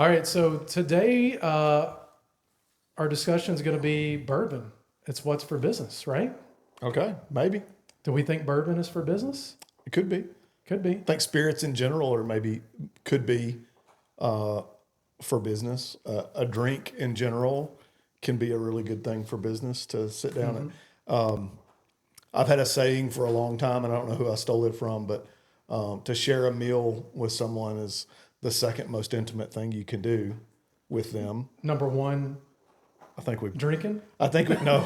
All right, so today our discussion is going to be bourbon. It's what's for business, right? Okay, maybe. Do we think bourbon is for business? It could be. Could be. I think spirits in general, or maybe could be for business. A drink in general can be a really good thing for business to sit down and. I've had a saying for a long time, and I don't know who I stole it from, but to share a meal with someone is the second most intimate thing you can do with them. Number one, I think we drinking. I think we no.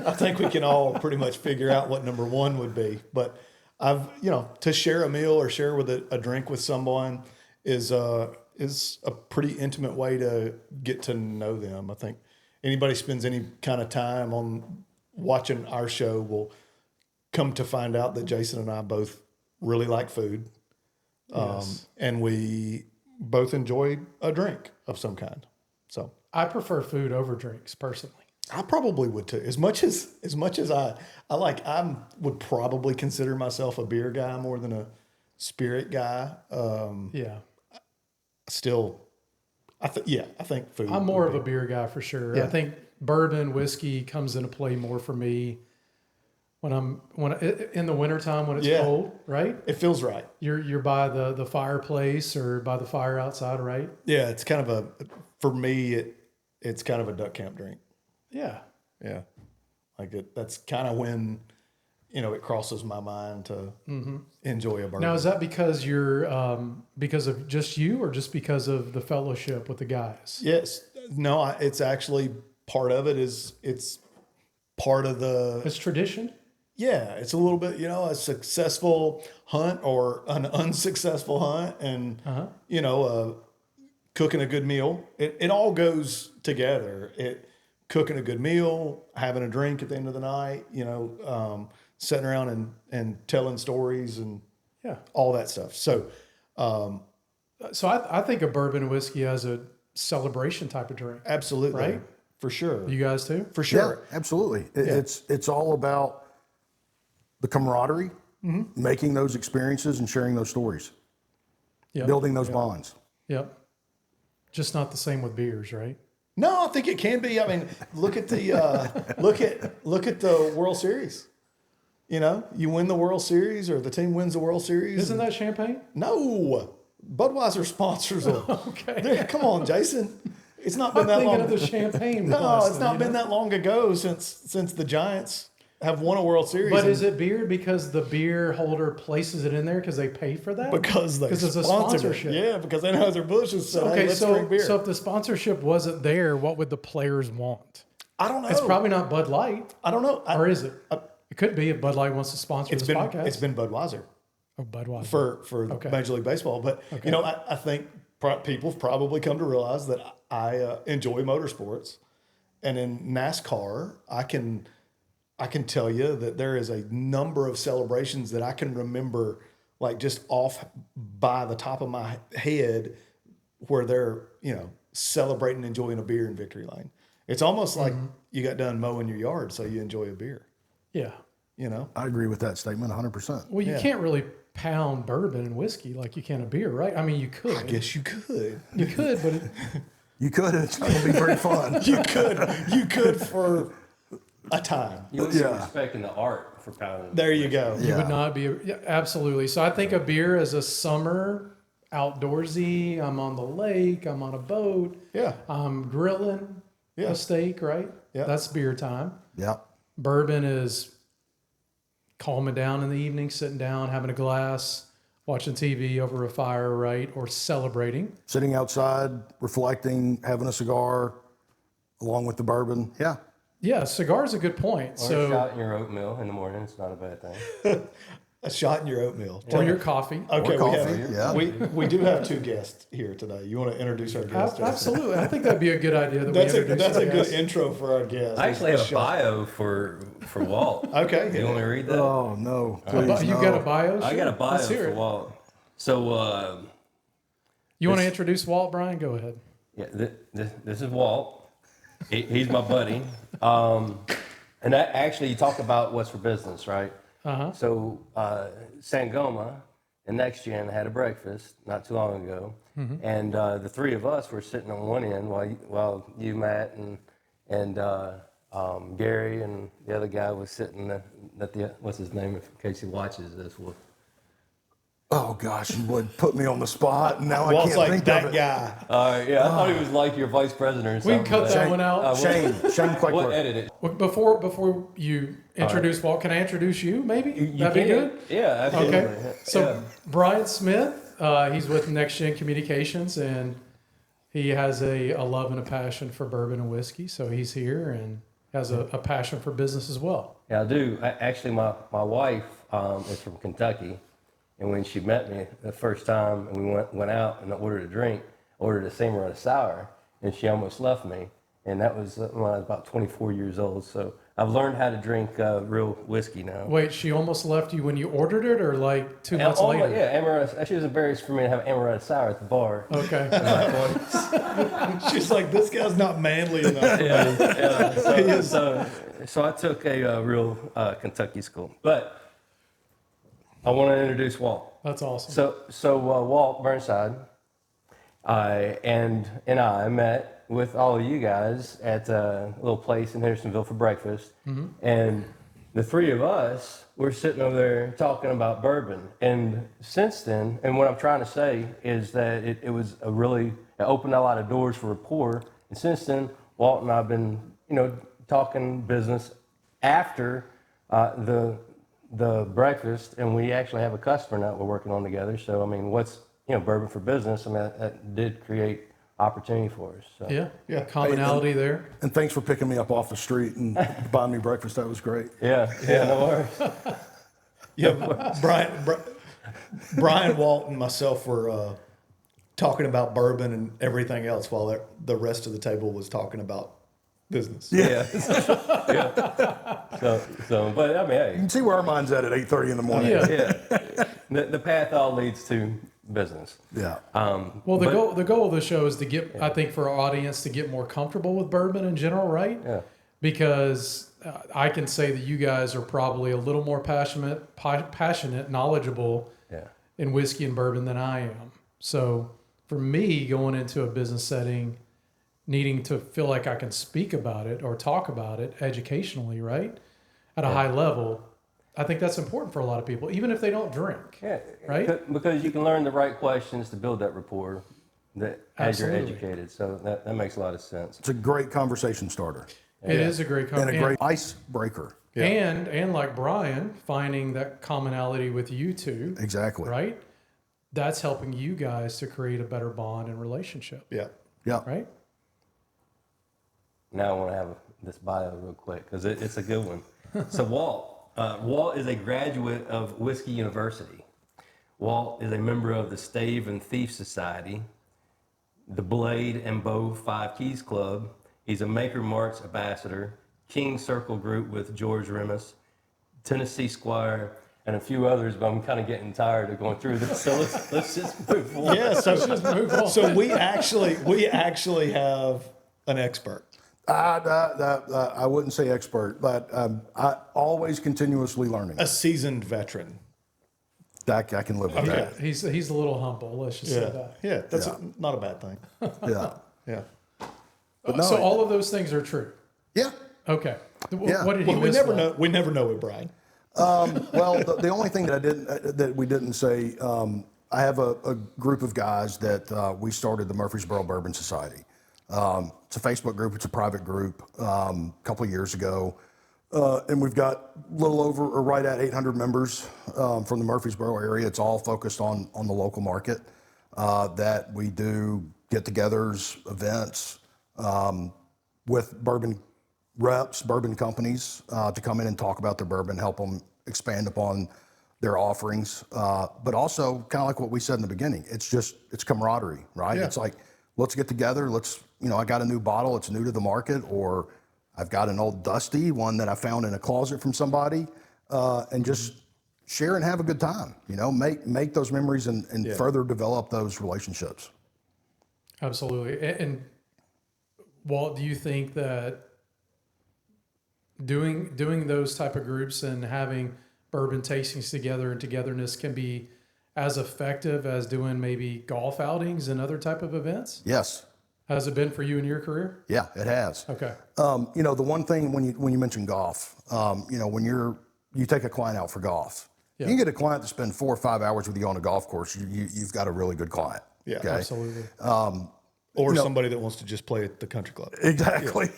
I think we can all pretty much figure out what number one would be. But to share a meal or share with a drink with someone is a pretty intimate way to get to know them. I think anybody spends any kind of time on watching our show will come to find out that Jason and I both really like food. Yes. And we both enjoy a drink of some kind. So I prefer food over drinks personally. I probably would too. As much as I would probably consider myself a beer guy more than a spirit guy. Yeah. Still, I think food. I'm more of a beer guy for sure. Yeah. I think bourbon, whiskey comes into play more for me when in the wintertime when it's cold, right? It feels right. You're by the fireplace or by the fire outside, right? Yeah, it's kind of for me it's kind of a duck camp drink. Yeah. Yeah. That's kind of when, it crosses my mind to enjoy a bourbon. Now, is that because because of just you or just because of the fellowship with the guys? Yes. No, it's actually part of it it's part of the... It's tradition? Yeah. It's a little bit, a successful hunt or an unsuccessful hunt and, cooking a good meal. It all goes together. Cooking a good meal, having a drink at the end of the night, sitting around and telling stories and all that stuff. So, I think of bourbon and whiskey as a celebration type of drink. absolutely, Right? for sure, You guys too? for sure. Yeah, absolutely. It's all about the camaraderie, making those experiences and sharing those stories, Yep. building those bonds. Yep. Just not the same with beers, right? No, I think it can be. I mean, look at the look at the World Series. You win the World Series, or the team wins the World Series. Isn't that champagne? No, Budweiser sponsors them. Okay. Come on, Jason. It's not been I'm that thinking long. of the champagne. No, glass it's then, not been that long ago since the Giants have won a World Series. But is it beer because the beer holder places it in there because they pay for that? because it's a sponsor it. sponsorship. Yeah, because Anheuser-Busch has said, hey, let's drink beer. So if the sponsorship wasn't there, what would the players want? I don't know. It's probably not Bud Light, I don't know. or is it? It could be if Bud Light wants to sponsor this podcast. It's been Budweiser Oh, Budweiser. for Okay. Major League Baseball. But, I think people have probably come to realize that I enjoy motorsports. And in NASCAR, I can tell you that there is a number of celebrations that I can remember, like just off by the top of my head, where they're, celebrating, enjoying a beer in victory lane. It's almost like you got done mowing your yard, so you enjoy a beer, Yeah. I agree with that statement 100%. Well, you can't really pound bourbon and whiskey like you can a beer, right? I mean, you could. I guess you could. You could, but You could. It's going to be very fun. You could for a time. You would be respecting the art for pounding. There you go. you would not be. Yeah, absolutely. So I think a beer is a summer outdoorsy. I'm on the lake. I'm on a boat. Yeah. I'm grilling a steak, right? Yeah. That's beer time. Yeah. Bourbon is calming down in the evening, sitting down, having a glass, watching TV over a fire, right? Or celebrating. Sitting outside, reflecting, having a cigar, along with the bourbon. Yeah. Yeah, cigar's a good point. Or a shot in your oatmeal in the morning. It's not a bad thing. A shot in your oatmeal. Or your coffee. Okay, Or coffee, we do have two guests here today. You want to introduce our guests? Jason? Absolutely. I think that'd be a good idea. That's a good intro for our guests. I actually have a bio for Walt. Okay. You want me to read that? Oh, no. Please, You no. got a bio? I got a bio Let's hear for it. Walt. So, You want to introduce Walt, Brian? Go ahead. yeah, this is Walt. He's my buddy. And actually, you talk about what's for business, right? Uh-huh. So, Sangoma and NexGen had a breakfast not too long ago, and the three of us were sitting on one end while you, Matt, and Gary and the other guy was sitting at the what's his name in case he watches this. Oh gosh, you would put me on the spot, and now I Walt's can't like think that of it. guy. Yeah, I thought he was like your vice president or We something. can cut that one out. Shane We'll Quickler. edit it. Well, before you introduce Walt, can I introduce you? Maybe You that'd be can. good. Yeah, absolutely. Okay. So Brian Smith, he's with NexGen Communications, and he has a love and a passion for bourbon and whiskey. So he's here and has a passion for business as well. Yeah, I do. Actually, my wife is from Kentucky, and when she met me the first time, and we went out and ordered a drink, ordered a Samurai Sour, and she almost left me. And that was when I was about 24 years old. So I've learned how to drink real whiskey now. Wait, she almost left you when you ordered it, or like 2 months later? Yeah, Amaretto. She was embarrassed for me to have Amaretto Sour at the bar. Okay. In my 20s. She's like, this guy's not manly enough. Yeah. So I took a real Kentucky school. But I want to introduce Walt. That's awesome. So Walt Burnside and I met with all of you guys at a little place in Hendersonville for breakfast. And the three of us were sitting over there talking about bourbon. And since then, and what I'm trying to say is that it opened a lot of doors for rapport. And since then, Walt and I have been, talking business after the breakfast, and we actually have a customer now we're working on together. So, I mean, bourbon for business, I mean, that did create opportunity for us. So. Yeah. Commonality there. And thanks for picking me up off the street and buying me breakfast. That was great. Yeah, no worries. Yeah, Brian, Walt, and myself were talking about bourbon and everything else while the rest of the table was talking about business. Yeah. So, but I mean, hey. You can see where our mind's at 8:30 in the morning. Yeah. The path all leads to business. Yeah. Well, the goal of the show is to get, I think, for our audience to get more comfortable with bourbon in general, right? Yeah. Because I can say that you guys are probably a little more passionate, knowledgeable in whiskey and bourbon than I am. So for me, going into a business setting, needing to feel like I can speak about it or talk about it educationally, right, at a high level, I think that's important for a lot of people, even if they don't drink. Yeah. Right? Because you can learn the right questions to build that rapport as you're Absolutely. educated. So that makes a lot of sense. It's a great conversation starter It is a great and company. a great icebreaker. And like Brian, finding that commonality with you two, Exactly. right? That's helping you guys to create a better bond and relationship, Yeah. Yeah. right? Now I want to have this bio real quick because it's a good one. So Walt is a graduate of Whiskey University. Walt is a member of the Stave and Thief Society, the Blade and Bow 5 Keys Club. He's a Maker Marks ambassador, King Circle Group with George Remus, Tennessee Squire, and a few others, but I'm kind of getting tired of going through this. So let's just move forward. Yeah. So we actually have an expert. I wouldn't say expert, but I always continuously learning. A seasoned veteran. I can live with that. He's a little humble. Let's just say that. Yeah, that's not a bad thing. Yeah. Yeah. But no, So all of those things are true. yeah. Okay. Yeah. What did he Well, we miss? never Walt? know. We never know with Brian. Well, the only thing that we didn't say, I have a group of guys that we started the Murfreesboro Bourbon Society. It's a Facebook group. It's a private group. A couple of years ago, and we've got a little over or right at 800 members from the Murfreesboro area. It's all focused on the local market. That we do get-togethers, events with bourbon reps, bourbon companies to come in and talk about their bourbon, help them expand upon their offerings. But also, kind of like what we said in the beginning, it's camaraderie, right? Yeah. It's like, let's get together. I got a new bottle. It's new to the market, or I've got an old dusty one that I found in a closet from somebody, and just share and have a good time. Make those memories and further develop those relationships. Absolutely. And Walt, do you think that doing those type of groups and having bourbon tastings together and togetherness can be as effective as doing maybe golf outings and other type of events? Yes. Has it been for you in your career? Yeah, it has. Okay. The one thing when you mention golf, when you take a client out for golf, you can get a client to spend 4 or 5 hours with you on a golf course. You've got a really good client. Yeah, okay? Absolutely. Or somebody that wants to just play at the country club. Exactly.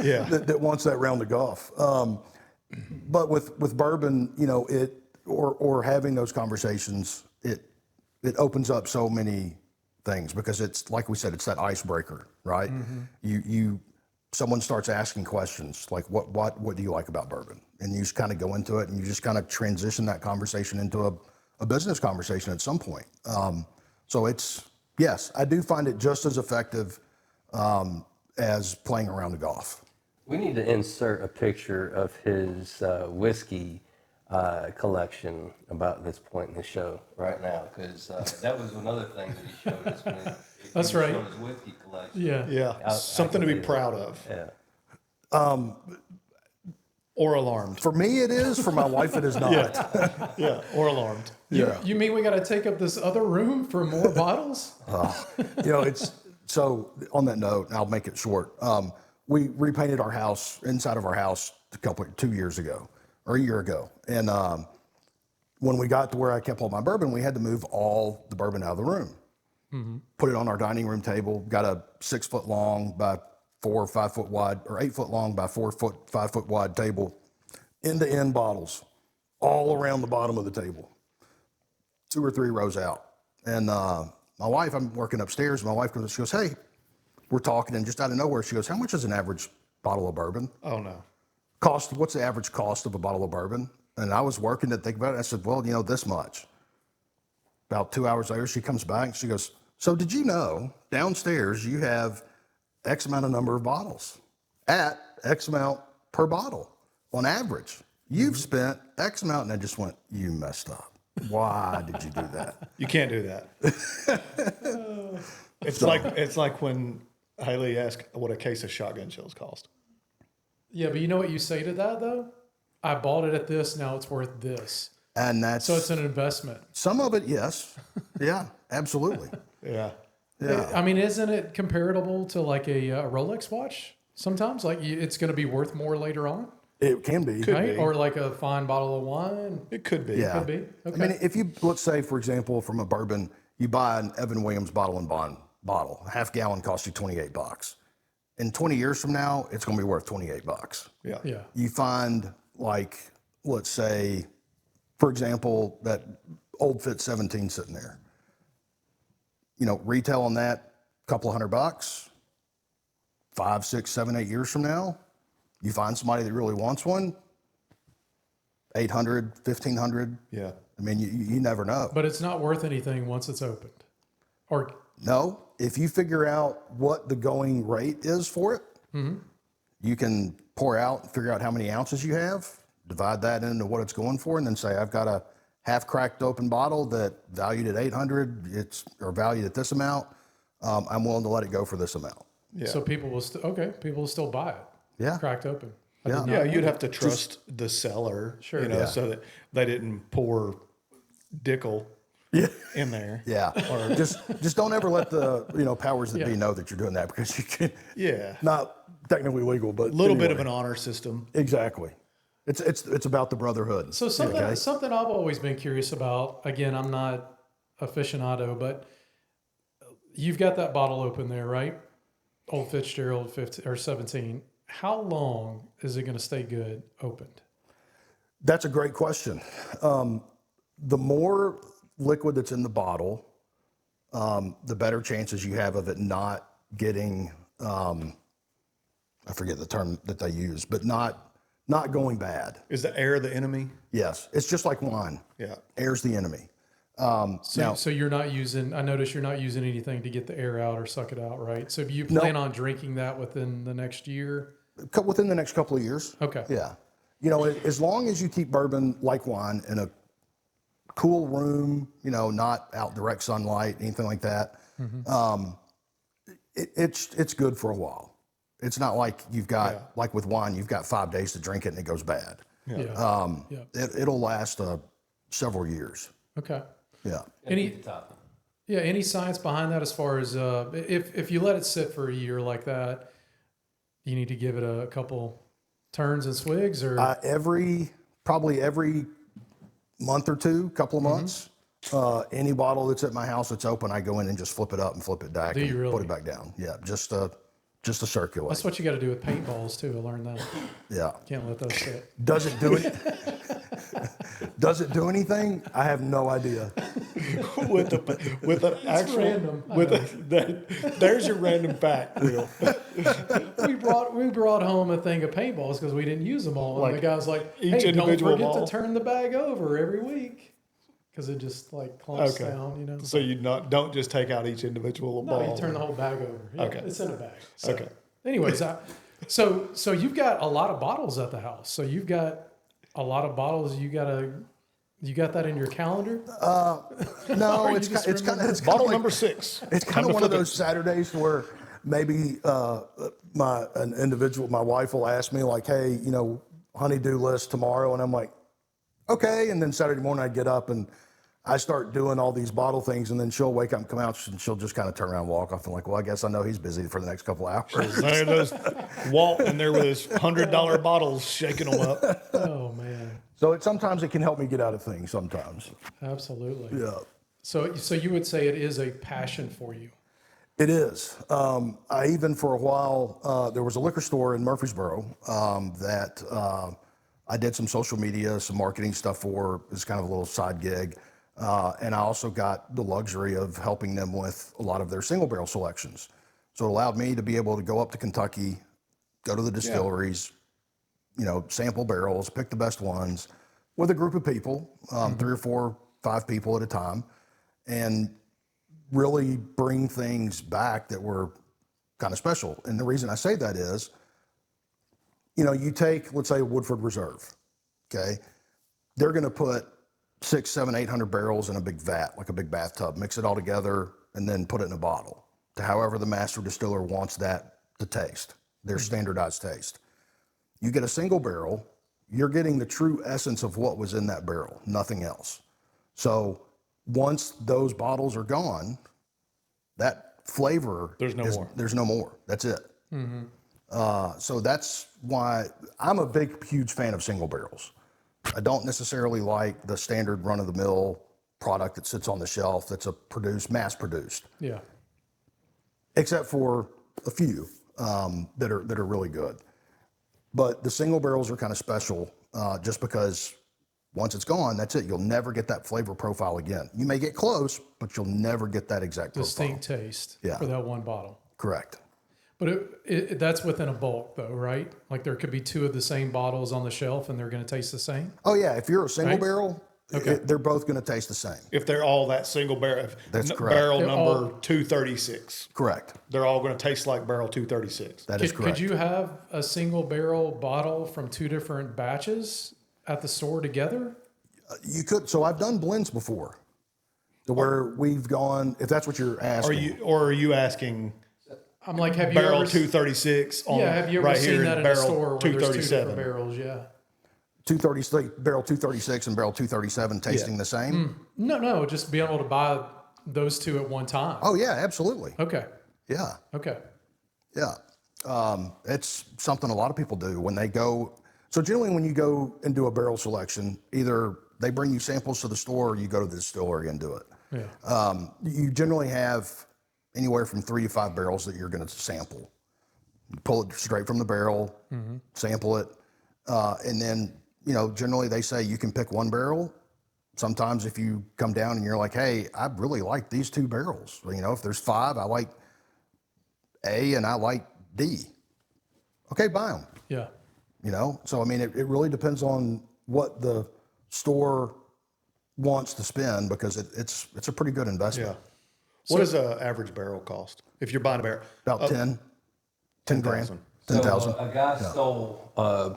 Yeah. that wants that round of golf. But with bourbon, or having those conversations, it opens up so many things because it's like we said, it's that icebreaker, right? Someone starts asking questions like, what do you like about bourbon? And you just kind of go into it and you just kind of transition that conversation into a business conversation at some point. So yes, I do find it just as effective as playing around the golf. We need to insert a picture of his whiskey collection about this point in the show right now, because that was another thing that he showed us. That's right. His whiskey collection. Yeah. Yeah. Something to be proud of. Yeah. Or alarmed. For me, it is. For my wife, it is not. Yeah. Or alarmed. You mean we got to take up this other room for more bottles? It's so. On that note, and I'll make it short. We repainted our house, inside of our house, 2 years ago, or a year ago, and when we got to where I kept all my bourbon, we had to move all the bourbon out of the room, put it on our dining room table. Got a 6 foot long by 4 or 5 foot wide, or 8 foot long by 4 foot 5 foot wide table, end to end bottles, all around the bottom of the table, 2 or 3 rows out. And my wife, I'm working upstairs. My wife comes, she goes, "Hey," we're talking, and just out of nowhere, she goes, "How much is an average bottle of bourbon?" Oh, no. What's the average cost of a bottle of bourbon? And I was working to think about it. I said, "Well, this much." About 2 hours later, she comes back and she goes, "So did you know downstairs you have X amount of number of bottles at X amount per bottle on average? You've spent X amount." And I just went, "You messed up. Why did you do that?" You can't do that. It's like when Haley asked what a case of shotgun shells cost. Yeah, but you know what you say to that, though? I bought it at this, now it's worth this. And that's... So it's an investment. Some of it, yes. Yeah, absolutely. Yeah. Yeah. I mean, isn't it comparable to like a Rolex watch sometimes? Like it's going to be worth more later on? It can be. Right? Or like a fine bottle of wine? It could be. Yeah. Could be. Okay. I mean, if you, let's say, for example, from a bourbon, you buy an Evan Williams bottle and bond bottle, a half gallon costs you $28. In 20 years from now, it's going to be worth $28. Yeah. Yeah. You find, like, let's say, for example, that Old Fit 17 sitting there. Retail on that, a couple of $100, 5, 6, 7, 8 years from now, you find somebody that really wants one, $800, $1,500. Yeah. I mean, you never know. But it's not worth anything once it's opened. Or No, if you figure out what the going rate is for it, you can pour out, figure out how many ounces you have, divide that into what it's going for, and then say, "I've got a half cracked open bottle that valued at 800, or valued at this amount. I'm willing to let it go for this amount." Yeah. so people will still buy it. Yeah. Cracked open. I Yeah. did not Yeah, know you'd that. have to trust the seller, Sure. Yeah. so that they didn't pour Dickel in there. Yeah. Or just don't ever let the powers that be know that you're doing that, because you can. Yeah. Not technically legal, but A little bit of an honor system. Exactly. It's about the brotherhood. So something I've always been curious about, again, I'm not aficionado, but you've got that bottle open there, right? Old Fitzgerald 15 or 17. How long is it going to stay good opened? That's a great question. The more liquid that's in the bottle, the better chances you have of it not getting, I forget the term that they use, but not going bad. Is the air the enemy? Yes, it's just like wine. Yeah. Air's the enemy. So you're not using, I notice you're not using anything to get the air out or suck it out, right? So you plan on drinking that within the next year? Within the next couple of years. Okay. Yeah. As long as you keep bourbon like wine in a cool room, not out direct sunlight, anything like that, it's good for a while. It's not like you've got, like with wine, you've got 5 days to drink it and it goes bad. Yeah. It'll last several years. Okay. Yeah. Any science behind that as far as if you let it sit for a year like that, you need to give it a couple turns and swigs, or Probably every month or two, couple of months. Any bottle that's at my house that's open, I go in and just flip it up and flip it back Do you and really? put it back down. Yeah, just to circulate. That's what you got to do with paintballs too. I learned that. Yeah. Can't let those sit. Does it do it? Does it do anything? I have no idea. with an actual random. there's your random fact, Will. we brought home a thing of paintballs because we didn't use them all, and Like the guy's like, each "Hey, don't individual forget ball? to turn the bag over every week because it just like clumps down, you know." So you don't just take out each individual No, ball. you turn the whole bag over. Yeah, Okay. it's in a bag. So, Okay. Anyways, so you've got a lot of bottles at the house. So you've got a lot of bottles. You got that in your calendar? No, you it's just kind of Bottle like, number 6. it's kind of one of those Saturdays where maybe my wife will ask me like, "Hey, honey-do list tomorrow," and I'm like, "Okay." And then Saturday morning I get up and I start doing all these bottle things, and then she'll wake up and come out and she'll just kind of turn around and walk off and like, "Well, I guess I know he's busy for the next couple hours." There goes Walt in there with his $100 bottles, shaking them up. Oh man, So sometimes it can help me get out of things sometimes. absolutely. Yeah. So you would say it is a passion for you? It is. I even for a while, there was a liquor store in Murfreesboro that I did some social media, some marketing stuff for. It was kind of a little side gig. And I also got the luxury of helping them with a lot of their single barrel selections. So it allowed me to be able to go up to Kentucky, go to the distilleries, sample barrels, pick the best ones with a group of people, 3 or 4, 5 people at a time, and really bring things back that were kind of special. And the reason I say that is, you take, let's say, Woodford Reserve, okay? They're going to put 600, 700, 800 barrels in a big vat, like a big bathtub, mix it all together, and then put it in a bottle to however the master distiller wants that to taste, their standardized taste. You get a single barrel, you're getting the true essence of what was in that barrel, nothing else. So once those bottles are gone, that flavor, There's no more. That's it. So that's why I'm a huge fan of single barrels. I don't necessarily like the standard run-of-the-mill product that sits on the shelf that's mass-produced. Yeah. Except for a few that are really good. But the single barrels are kind of special just because once it's gone, that's it. You'll never get that flavor profile again. You may get close, but you'll never get that exact Distinct profile. taste Yeah. for that one bottle. Correct. But that's within a bulk, though, right? Like there could be 2 of the same bottles on the shelf, and they're going to taste the same. Oh yeah, if you're a single Right? barrel, Okay. they're both going to taste the same. If they're all that single barrel, That's correct. barrel They're number all- 236. Correct. They're all going to taste like barrel 236. That is correct. Could you have a single barrel bottle from 2 different batches at the store together? You could. So I've done blends before, to where we've gone. If that's what you're asking. Are you asking I'm like, have you barrel ever 236 on have you ever right seen here that in a barrel store where there's 2 different 237? barrels? Yeah. 236, barrel 236 and barrel 237 tasting the same? No, just being able to buy those 2 at one time. Oh yeah, absolutely. Okay. Yeah, Okay. yeah. It's something a lot of people do when they go. So generally when you go and do a barrel selection, either they bring you samples to the store or you go to the distillery and do it. Yeah. You generally have anywhere from 3 to 5 barrels that you're going to sample. You pull it straight from the barrel, sample it, and then, generally they say you can pick 1 barrel. Sometimes if you come down and you're like, hey, I really like these 2 barrels. If there's 5, I like A and I like D. Okay, buy them. Yeah. So it really depends on what the store wants to spend because it's a pretty good investment. Yeah. What does an average barrel cost if you're buying a barrel? About 10 grand, 10,000. 10,000. So a guy stole a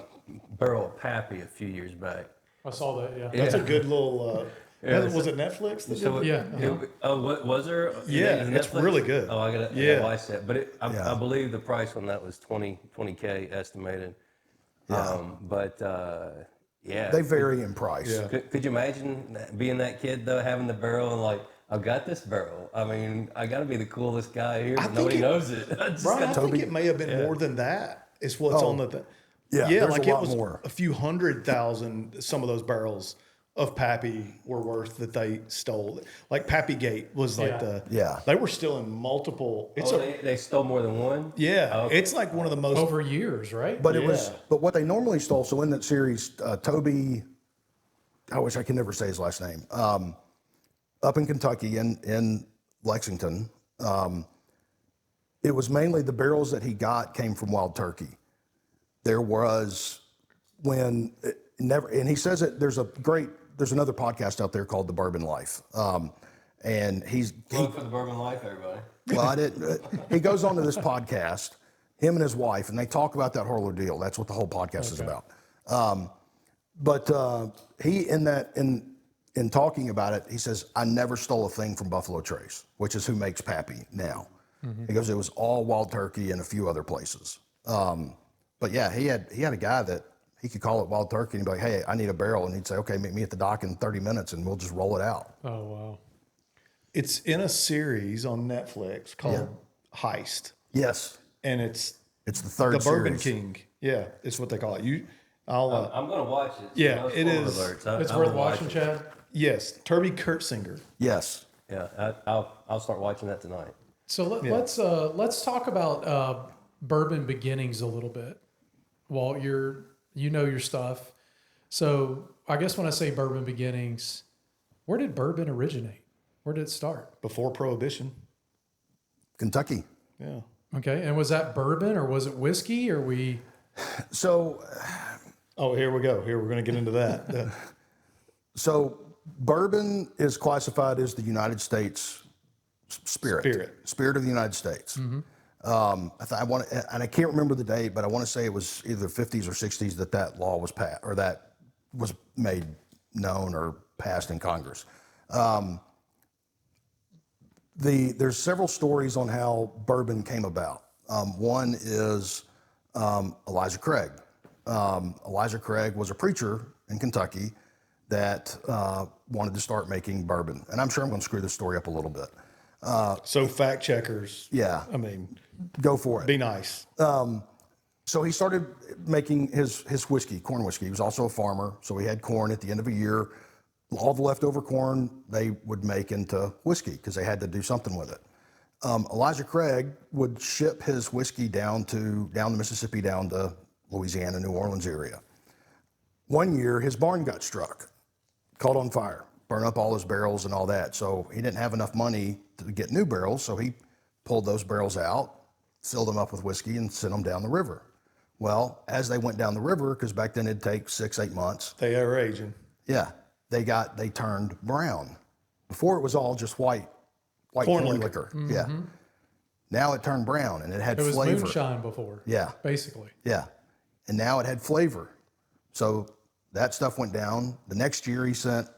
barrel of Pappy a few years back. I saw that. Yeah. That's a good little. Yeah. Was it Netflix? That So did it? Yeah. What was there? Yeah, Is it it's Netflix? really good. Oh, I gotta Yeah. watch that. But I believe the price on that was 20K estimated. Yeah. But Yeah. They vary in price. Yeah. Could you imagine being that kid though, having the barrel and like, I've got this barrel. I mean, I got to be the coolest guy here, but nobody knows it. I just Brian, I got- think it may have been more than that. It's what's on the thing. Yeah, yeah, there's like a it lot was more. a few 100,000. Some of those barrels of Pappy were worth that they stole. Like Pappy Gate was like they were still in multiple. It's they stole more than one? it's like one of the most. Over years, right? But but what they normally stole, so in that series, Toby, I wish I could never say his last name, up in Kentucky, in Lexington, it was mainly the barrels that he got came from Wild Turkey. There was and he says it, there's another podcast out there called The Bourbon Life. And Plug for the Bourbon Life, everybody. well, he goes on to this podcast, him and his wife, and they talk about that whole ordeal. That's what the whole podcast is about. But he, in talking about it, he says, I never stole a thing from Buffalo Trace, which is who makes Pappy now. Mm-hmm. He goes, it was all Wild Turkey and a few other places. But yeah, he had a guy that he could call it Wild Turkey and be like, hey, I need a barrel. And he'd say, okay, meet me at the dock in 30 minutes and we'll just roll it out. Oh, wow. It's in a series on Netflix called Heist. Yes. And it's the third The Bourbon series. King. Yeah, it's what they call it. I'm going to watch it. Yeah, no it is. alerts. It's I'm worth gonna watch watching, it. Chad. Yes, Turby Kurtzinger. Yes. Yeah, I'll start watching that tonight. So let's talk about bourbon beginnings a little bit. Walt, you know your stuff. So I guess when I say bourbon beginnings, where did bourbon originate? Where did it start? Before Prohibition. Kentucky. Yeah. Okay, and was that bourbon or was it whiskey or we? So, Oh, here we go. Here we're going to get into that. so bourbon is classified as the United States spirit of the United States. Mm-hmm. And I can't remember the date, but I want to say it was either 50s or 60s that law was passed or that was made known or passed in Congress. There's several stories on how bourbon came about. One is Elijah Craig. Elijah Craig was a preacher in Kentucky that wanted to start making bourbon. And I'm sure I'm going to screw this story up a little bit. So fact checkers. Yeah. I mean, go for it. be nice. So he started making his whiskey, corn whiskey. He was also a farmer. So he had corn at the end of a year. All the leftover corn they would make into whiskey because they had to do something with it. Elijah Craig would ship his whiskey down the Mississippi, down to Louisiana, New Orleans area. One year, his barn got struck, caught on fire, burned up all his barrels and all that. So he didn't have enough money to get new barrels. So he pulled those barrels out, filled them up with whiskey, and sent them down the river. Well, as they went down the river, because back then it'd take 6-8 months. They are aging. Yeah, they turned brown. Before it was all just white corn liquor. Mm-hmm. Yeah. Now it turned brown and it had flavor. It was moonshine before. Yeah. Basically. Yeah. And now it had flavor. So that stuff went down. The next year he sent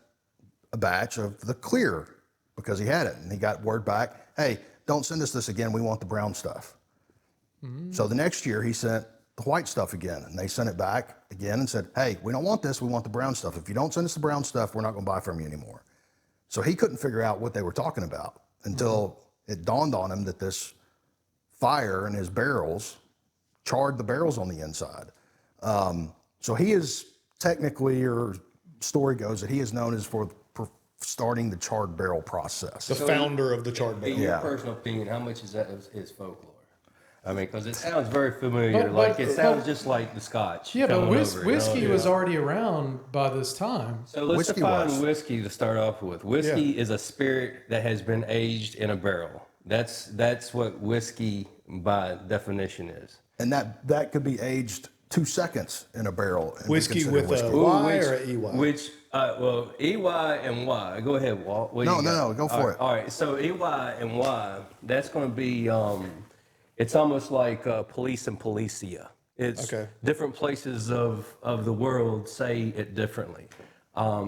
a batch of the clear because he had it. And he got word back, hey, don't send us this again. We want the brown stuff. Mm-hmm. So the next year he sent the white stuff again. And they sent it back again and said, hey, we don't want this. We want the brown stuff. If you don't send us the brown stuff, we're not going to buy from you anymore. So he couldn't figure out what they were talking about until it dawned on him that this fire in his barrels charred the barrels on the inside. So he is technically, or story goes, that he is known as for starting the charred barrel process. The founder of the charred barrel. In your personal opinion, how much is that is folklore? I mean, because it sounds very familiar. It sounds just like the Scotch. Yeah, but whiskey you know? was already around by this time. So let's define whiskey to start off with. Whiskey is a spirit that has been aged in a barrel. That's what whiskey by definition is. And that could be aged 2 seconds in a barrel. Whiskey with a Y or an EY? Well, EY and Y. Go ahead, Walt. No, go for it. All right, so EY and Y, that's going to be, it's almost like police and policia. It's different places of the world say it differently.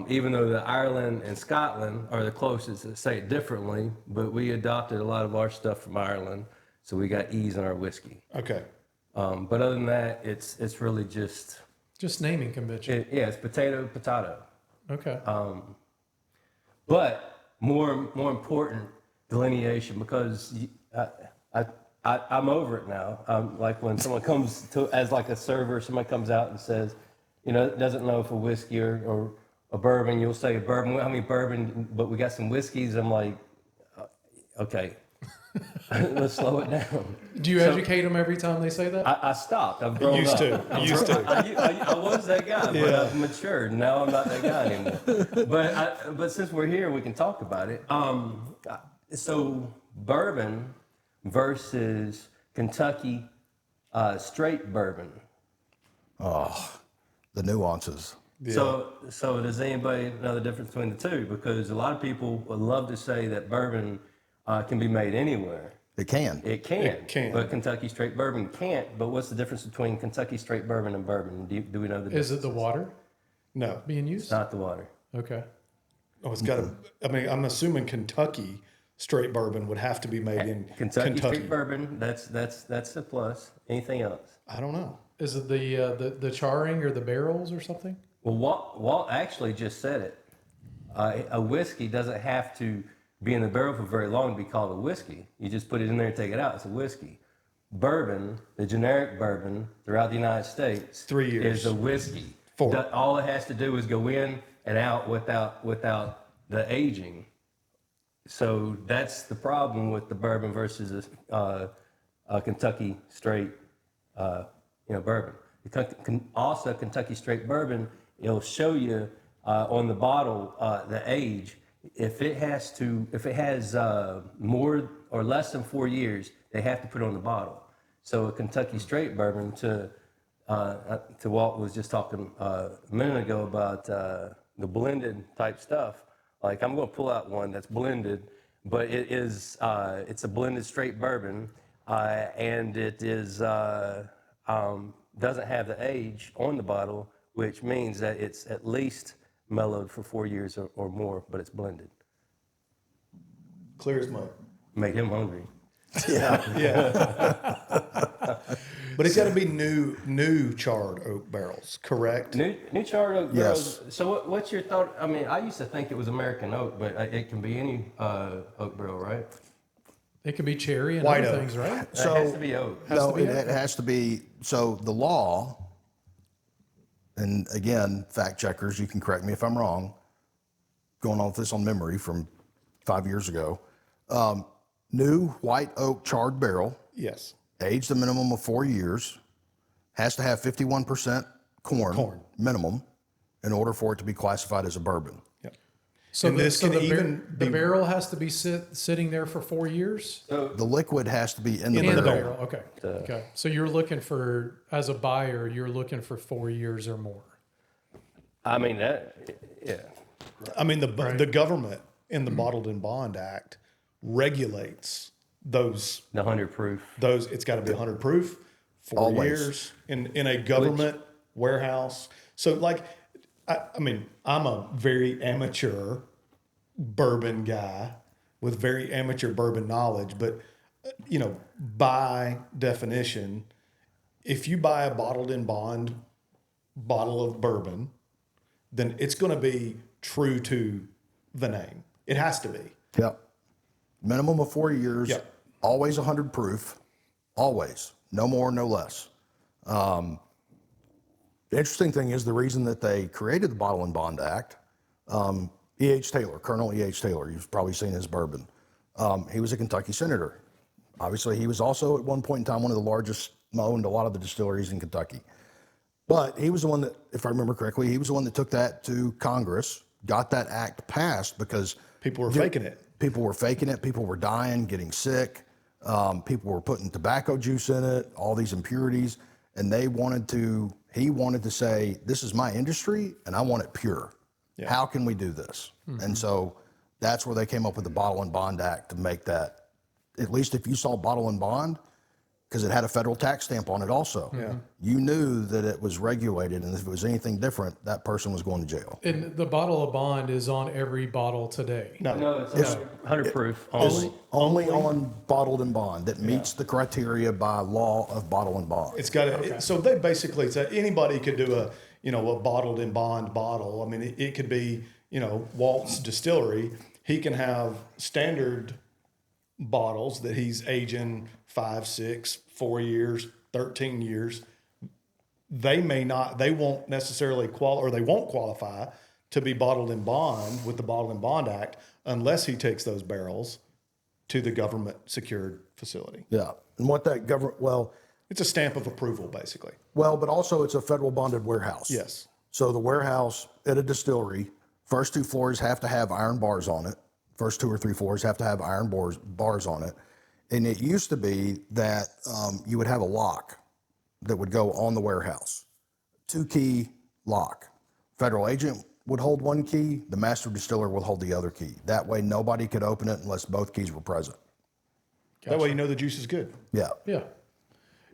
Even though the Ireland and Scotland are the closest that say it differently, but we adopted a lot of our stuff from Ireland, so we got E's in our whiskey. Okay. But other than that, it's really just Just naming convention. It's potato. Okay. But more important delineation, because I'm over it now. Like when someone comes to as like a server, somebody comes out and says, doesn't know if a whiskey or a bourbon. You'll say a bourbon. I mean bourbon, but we got some whiskeys. I'm like, okay, let's slow it down. Do you educate them every time they say that? I stopped. I've grown Used up. to. Used to. I was that guy, but I've matured. Now I'm not that guy anymore. But since we're here, we can talk about it. So bourbon versus Kentucky straight bourbon. Oh, the nuances. Yeah. So does anybody know the difference between the two? Because a lot of people would love to say that bourbon can be made anywhere. It can. It can. It can. But Kentucky straight bourbon can't. But what's the difference between Kentucky straight bourbon and bourbon? Do we know the difference? Is it the water No. being It's used? not the water. Okay. Oh, it's got to. I mean, I'm assuming Kentucky straight bourbon would have to be made in Kentucky straight bourbon, that's a plus. Anything else? I don't know. Is it the charring or the barrels or something? Well, Walt actually just said it. A whiskey doesn't have to be in the barrel for very long to be called a whiskey. You just put it in there and take it out. It's a whiskey. Bourbon, the generic bourbon throughout the United States, 3 years. is a whiskey. 4. All it has to do is go in and out without the aging. So that's the problem with the bourbon versus a Kentucky straight, bourbon. Also, Kentucky straight bourbon, it'll show you on the bottle the age. If it has more or less than 4 years, they have to put it on the bottle. So a Kentucky straight bourbon, to Walt was just talking a minute ago about the blended type stuff. Like I'm going to pull out one that's blended, but it's a blended straight bourbon, and it is doesn't have the age on the bottle, which means that it's at least mellowed for 4 years or more, but it's blended. Clear as mud. Made him hungry. Yeah. But it's got to be new charred oak barrels, correct? New charred oak Yes. barrels. So what's your thought? I mean, I used to think it was American oak, but it can be any oak barrel, right? It could be cherry and White other oak. things, right? It has to be oak. It has to be. So the law, and again, fact checkers, you can correct me if I'm wrong, going off this on memory from 5 years ago. New white oak charred barrel, Yes. aged a minimum of 4 years, has to have 51% corn minimum in order for it to be classified as a bourbon. Yep. So And this can even the be- barrel has to be sitting there for 4 years? The liquid has to be in the In barrel. the barrel, okay. Okay. So you're looking for, as a buyer, you're looking for 4 years or more. I mean, yeah. I mean, the government in the Bottled in Bond Act regulates those. The 100 proof. It's got to be 100 proof, 4 Always. years in a government warehouse. So, like, I mean, I'm a very amateur bourbon guy with very amateur bourbon knowledge, but by definition, if you buy a Bottled in Bond bottle of bourbon, then it's going to be true to the name. It has to be. Yep. Minimum of 4 years. Yep. Always 100 proof. Always. No more, no less. The interesting thing is the reason that they created the Bottle and Bond Act, E.H. Taylor, Colonel E.H. Taylor, you've probably seen his bourbon. He was a Kentucky senator. Obviously, he was also at one point in time one of the largest, owned a lot of the distilleries in Kentucky. But he was the one that, if I remember correctly, he was the one that took that to Congress, got that act passed because People were faking it. people were faking it. People were dying, getting sick. People were putting tobacco juice in it, all these impurities. And he wanted to say, this is my industry and I want it pure. Yeah. How can we do this? And so that's where they came up with the Bottle and Bond Act to make that, at least if you saw Bottle and Bond, because it had a federal tax stamp on it also. Yeah. You knew that it was regulated, and if it was anything different, that person was going to jail. And the bottle of bond is on every bottle today. No, it's 100 proof only. Only on bottled and bond that meets the criteria by law of bottle and bond. It's got so they basically said anybody could do a bottled in bond bottle. I mean, it could be, Walt's distillery. He can have standard bottles that he's aging 5, 6, 4 years, 13 years. They won't necessarily they won't qualify to be bottled in bond with the Bottled in Bond Act unless he takes those barrels to the government secured facility. Yeah. And what that It's a stamp of approval, basically. but also it's a federal bonded warehouse. Yes. So the warehouse at a distillery, first 2 floors have to have iron bars on it. First 2 or 3 floors have to have iron bars on it. And it used to be that you would have a lock that would go on the warehouse. 2-key lock. Federal agent would hold 1 key. The master distiller would hold the other key. That way nobody could open it unless both keys were present. That way the juice is good. Yeah. Yeah.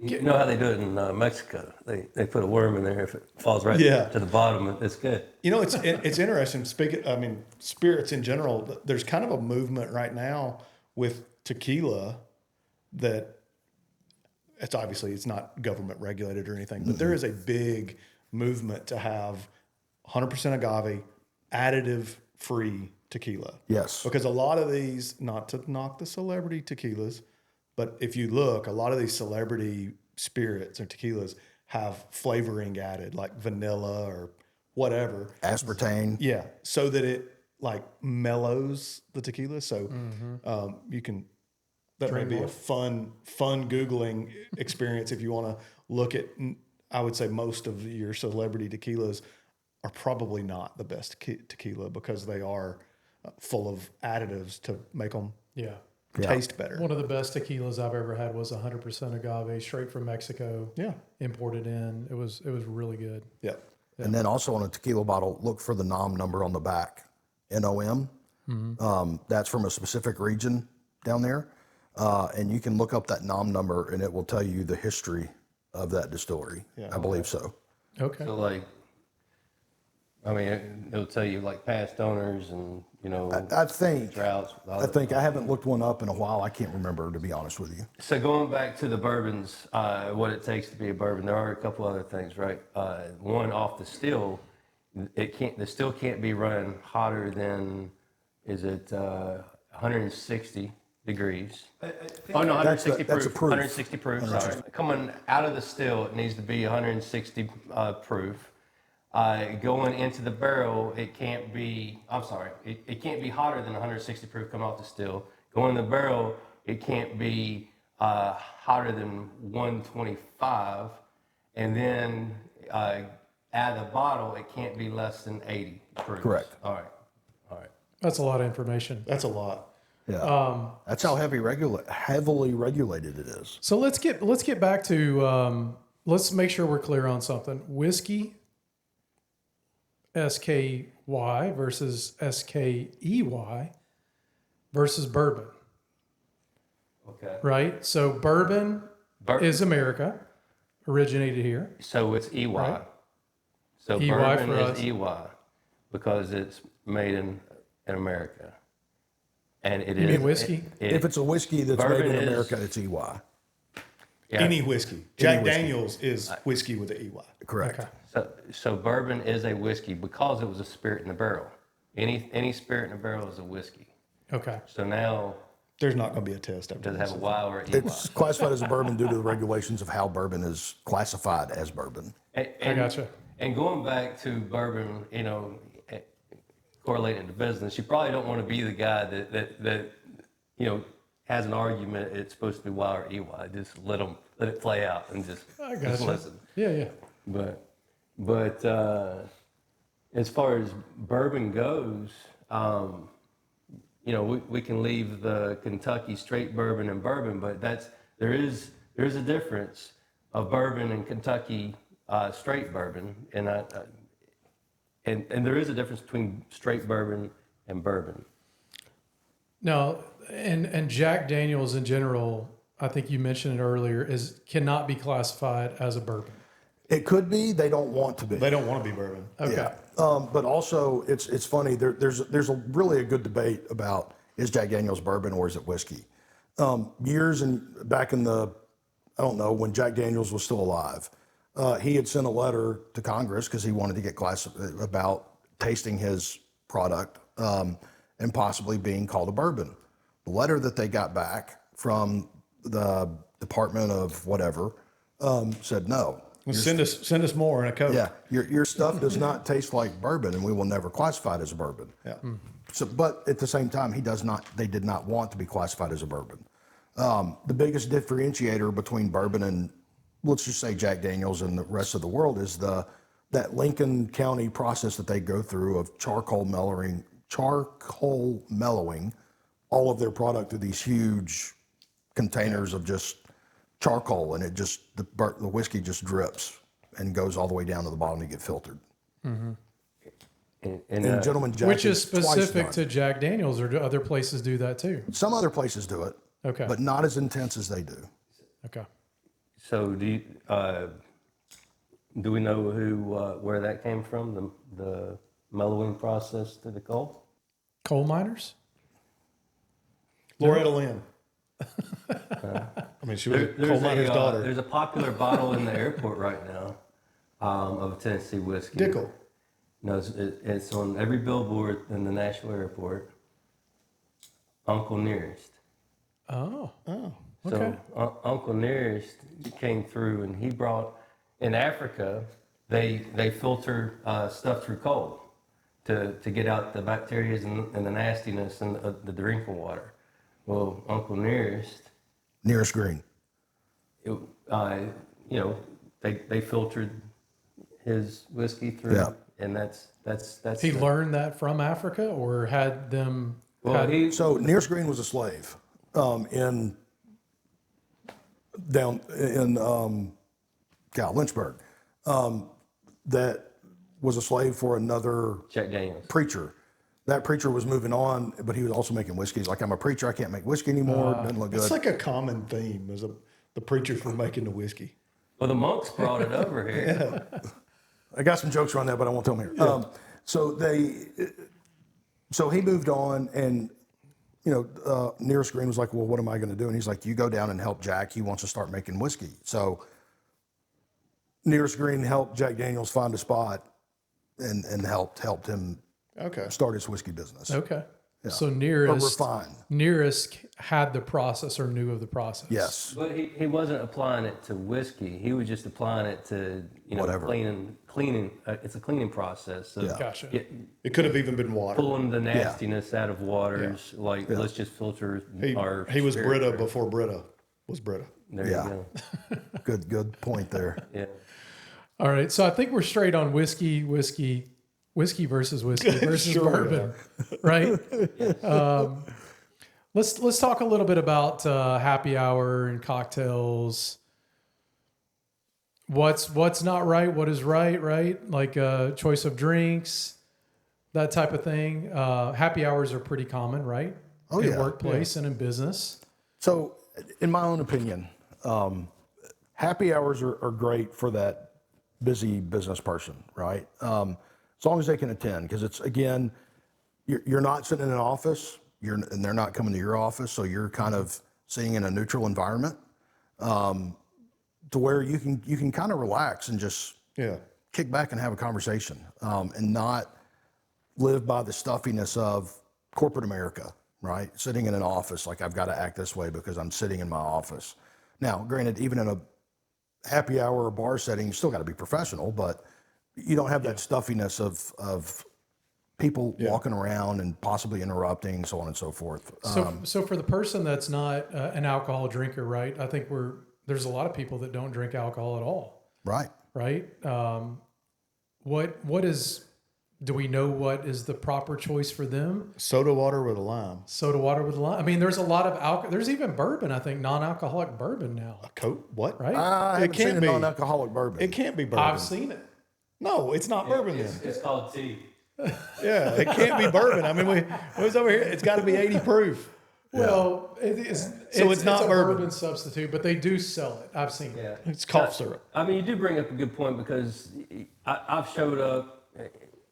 You know how they do it in Mexico? They put a worm in there. If it falls right to the bottom, it's good. It's interesting. Spirits in general, there's kind of a movement right now with tequila that it's not government regulated or anything, but there is a big movement to have 100% agave, additive free tequila. Yes. Because a lot of these, not to knock the celebrity tequilas, but if you look, a lot of these celebrity spirits or tequilas have flavoring added, like vanilla or whatever. Aspartame. Yeah, so that it like mellows the tequila. So you can, that may be a fun Googling experience if you want to look at, I would say most of your celebrity tequilas are probably not the best tequila because they are full of additives to make them taste better. One of the best tequilas I've ever had was 100% agave, straight from Mexico. Yeah. Imported in. It was really good. Yeah. And then also on a tequila bottle, look for the NOM number on the back, NOM. That's from a specific region down there. And you can look up that NOM number and it will tell you the history of that distillery. I believe so. Okay. So it'll tell you like past owners and, I think, droughts. I haven't looked one up in a while. I can't remember, to be honest with you. So going back to the bourbons, what it takes to be a bourbon, there are a couple other things, right? One, off the still, the still can't be running hotter than, 160 degrees? Oh no, 160 that's a proof. proof. 160 proof. Sorry. Coming out of the still, it needs to be 160 proof. Going into the barrel, it can't be. I'm sorry, it can't be hotter than 160 proof coming off the still. Going in the barrel, it can't be hotter than 125, and then add a bottle, it can't be less than 80 proof. Correct. All right. That's a lot of information. That's a lot. Yeah. That's how heavily regulated it is. So let's get back to let's make sure we're clear on something. Whiskey, SKY versus SKEY versus bourbon. Okay. Right? So bourbon is America, originated here. So it's EY. Right. So EY bourbon for is us. EY because it's made in America. And it You is mean whiskey? If it's a whiskey that's made Bourbon in is- America, it's EY. yeah. Any whiskey. Jack Daniels is whiskey with an EY. Correct. Okay. So bourbon is a whiskey because it was a spirit in the barrel. Any spirit in the barrel is a whiskey. Okay. So now, There's not going to be a test after does it this. have a Y or EY? It's classified as a bourbon due to the regulations of how bourbon is classified as bourbon. I gotcha. And going back to bourbon, correlating to business, you probably don't want to be the guy that has an argument. It's supposed to be Y or EY. Just let it play out and just listen. Yeah. But as far as bourbon goes, we can leave the Kentucky straight bourbon and bourbon, but there is a difference of bourbon and Kentucky straight bourbon, and there is a difference between straight bourbon and bourbon. Now, and Jack Daniels in general, I think you mentioned it earlier, cannot be classified as a bourbon. It could be. They don't want to be. They don't want to be bourbon. Okay. Yeah. But also, it's funny. There's really a good debate about, is Jack Daniel's bourbon or is it whiskey? Years back in the, I don't know, when Jack Daniels was still alive, he had sent a letter to Congress because he wanted to get about tasting his product and possibly being called a bourbon. The letter that they got back from the Department of whatever said no. Well, send us more in a Coke. Yeah, your stuff does not taste like bourbon, and we will never classify it as a bourbon. Yeah. So, but at the same time, they did not want to be classified as a bourbon. The biggest differentiator between bourbon and, let's just say, Jack Daniels and the rest of the world is that Lincoln County process that they go through of charcoal mellowing all of their product to these huge containers of just charcoal, and the whiskey just drips and goes all the way down to the bottom to get filtered. Mm-hmm. And Gentleman Jack, which is specific to Jack Daniels, or do other places do that too? Some other places do it, okay, but not as intense as they do. Okay. So do we know where that came from? The mellowing process to the coal? Coal miners? Loretta Lynn. I mean, she was a coal miner's daughter. There's a popular bottle in the airport right now of Tennessee whiskey. Dickel. No, it's on every billboard in the Nashville airport. Uncle Nearest. Oh. Oh. Okay. So Uncle Nearest came through, and he brought, in Africa, they filter stuff through coal to get out the bacteria and the nastiness and the drinking water. Well, Uncle Nearest Green. They filtered his whiskey through, Yeah. and that's. He learned that from Africa, or had them? So Nearest Green was a slave down in Lynchburg. That was a slave for another Jack Daniels preacher. That preacher was moving on, but he was also making whiskey. He's like, I'm a preacher, I can't make whiskey anymore. It doesn't look good. It's like a common theme, is the preachers were making the whiskey. Well, the monks brought it over here. Yeah. I got some jokes around that, but I won't tell them here. Yeah. So he moved on, and Nearest Green was like, well, what am I going to do? And he's like, you go down and help Jack. He wants to start making whiskey. So Nearest Green helped Jack Daniels find a spot and helped him start his whiskey business. Okay. Yeah. So Nearest had the process, or knew of the process. Yes. But he wasn't applying it to whiskey. He was just applying it to whatever. cleaning. It's a cleaning process. So Gotcha. It could have even been water. pulling the nastiness out of waters. Let's just filter our. He was spirit Brita through. before Brita was Brita. There you go. Good point there. Yeah. All right. So I think we're straight on whiskey versus whiskey versus Sure, bourbon, right? Let's talk a little bit about happy hour and cocktails. What's not right? What is right? Right? Like choice of drinks, that type of thing. Happy hours are pretty common, right? Oh, in yeah. workplace and in business. So, in my own opinion, happy hours are great for that busy business person, right? As long as they can attend, because it's, again, you're not sitting in an office, and they're not coming to your office, so you're kind of sitting in a neutral environment to where you can kind of relax and just kick back and have a conversation, and not live by the stuffiness of corporate America, right? Sitting in an office, like I've got to act this way because I'm sitting in my office. Now, granted, even in a happy hour or bar setting, you still got to be professional, but you don't have that stuffiness of people walking around and possibly interrupting, so on and so forth. So for the person that's not an alcohol drinker, right? I think there's a lot of people that don't drink alcohol at all. Right. Right. Do we know what is the proper choice for them? Soda water with a lime. Soda water with lime. I mean, there's a lot of alcohol. There's even bourbon, I think, non-alcoholic bourbon now. A Coke? What? Right? I haven't seen a non-alcoholic bourbon. It can't be bourbon. I've seen it. No, it's not bourbon then. It's called tea. Yeah, it can't be bourbon. I mean, we was over here. It's got to be 80 proof. Well, it's not a bourbon. substitute, but they do sell it. I've seen it. Yeah. It's cough syrup. I mean, you do bring up a good point because I've showed up, I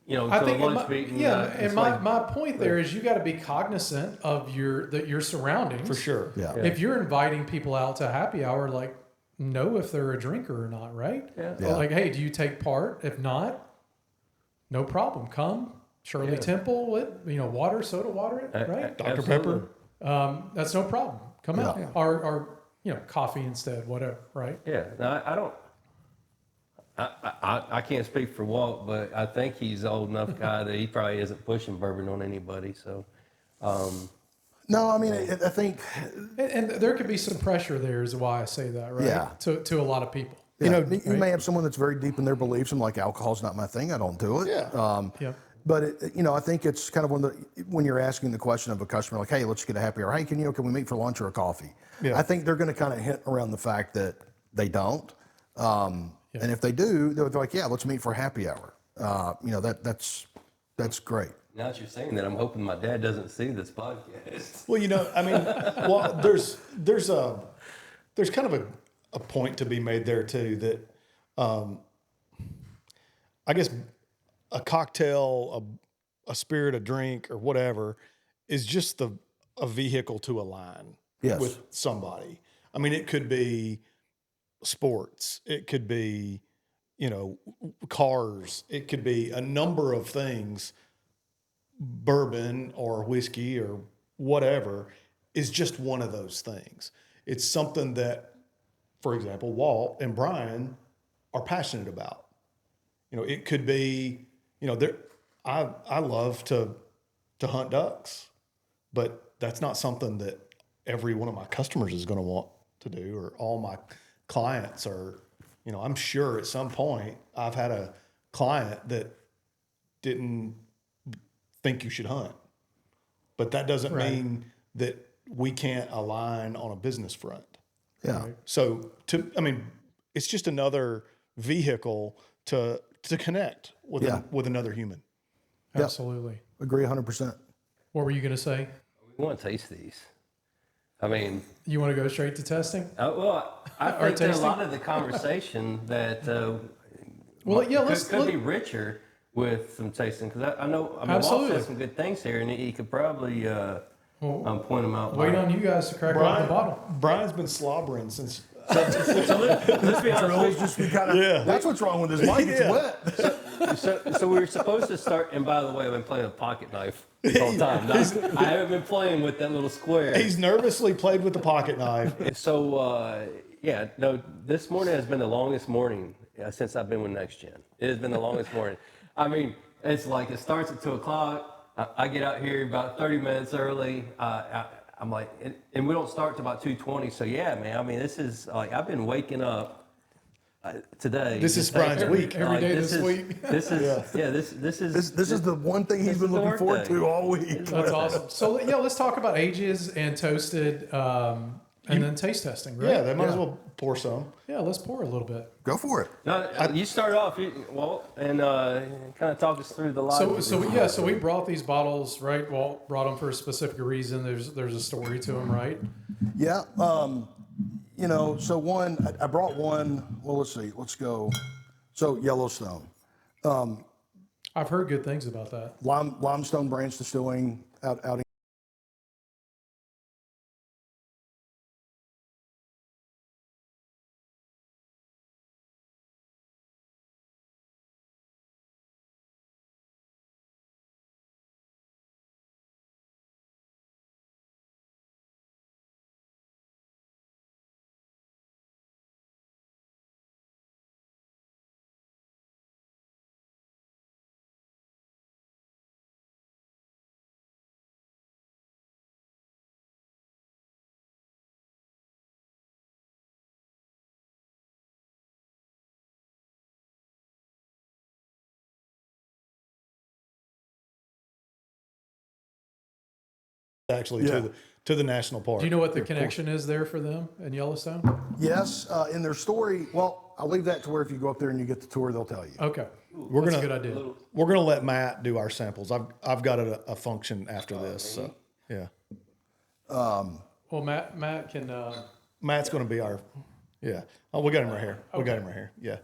to a think, lunch meeting. and my point there is you got to be cognizant of your surroundings. For sure. Yeah. If you're inviting people out to happy hour, like, know if they're a drinker or not, right? Yeah. Yeah. Like, hey, do you take part? If not, no problem. Come. Shirley Temple, water, soda water it, right? Dr. Absolutely. Pepper. That's no problem. Come out. Yeah. Or coffee instead, whatever, right? Yeah. No, I don't. I can't speak for Walt, but I think he's an old enough guy that he probably isn't pushing bourbon on anybody. So, No, I mean, I think, And there could be some pressure there is why I say that, right? Yeah. To a lot of people. yeah, you may have someone that's very deep in their beliefs and like alcohol's not my thing. I don't do it. Yeah. Yeah. But I think it's kind of when you're asking the question of a customer, like, hey, let's get a happy hour. Hey, can we meet for lunch or a coffee? Yeah. I think they're going to kind of hint around the fact that they don't. And if they do, they're like, yeah, let's meet for a happy hour. That's great. now that you're saying that, I'm hoping my dad doesn't see this podcast. Well, I mean, there's kind of a point to be made there too that, I guess a cocktail, a spirit, a drink, or whatever is just a vehicle to align Yes. with somebody. I mean, it could be sports, it could be, cars, it could be a number of things. Bourbon or whiskey or whatever is just one of those things. It's something that, for example, Walt and Brian are passionate about. It could be, I love to hunt ducks, but that's not something that every one of my customers is going to want to do, or all my clients are. I'm sure at some point I've had a client that didn't think you should hunt, but that doesn't mean that we can't align on a business front. Yeah. Right? So it's just another vehicle to connect with with another human. Absolutely. Agree 100%. What were you going to say? We want to taste these. I mean, You want to go straight to testing? well, I Or think that a tasting? lot of the conversation that could be richer with some tasting, because I know Walt Absolutely. said some good things here, and he could probably point them out. Wait on you guys to crack open the bottle. Brian's been slobbering since. Let's be honest. That's what's wrong with this mic. It's wet. So we were supposed to start, and by the way, I've been playing with a pocket knife the whole time. I haven't been playing with that little square. He's nervously played with the pocket knife. So, this morning has been the longest morning since I've been with NexGen. It has been the longest morning. I mean, it's like it starts at 2 o'clock. I get out here about 30 minutes early. I'm like, and we don't start till about 2:20. So yeah, man. I mean, this is like I've been waking up today. This is Brian's week. Every day this week. This is This is the one thing he's been looking forward to all week. That's awesome. So let's talk about ages and toasted, and then taste testing. Right? Yeah, they might as well pour some. Yeah, let's pour a little bit. Go for it. No, you start off, Walt, and kind of talk us through the line. So we brought these bottles, right? Walt brought them for a specific reason. There's a story to them, right? Yeah. So I brought one. Well, let's see. Let's go. So Yellowstone. I've heard good things about that. Limestone Branch Distilling out in Actually, to the national park. Do you know what the connection is there for them in Yellowstone? Yes, in their story. Well, I'll leave that to where if you go up there and you get the tour, they'll tell you. Okay, We're that's gonna a good idea. We're gonna let Matt do our samples. I've got a function after this. So yeah. Well, Matt can. Matt's going to be our, yeah. Oh, we got him right here. We got him right here. Yeah.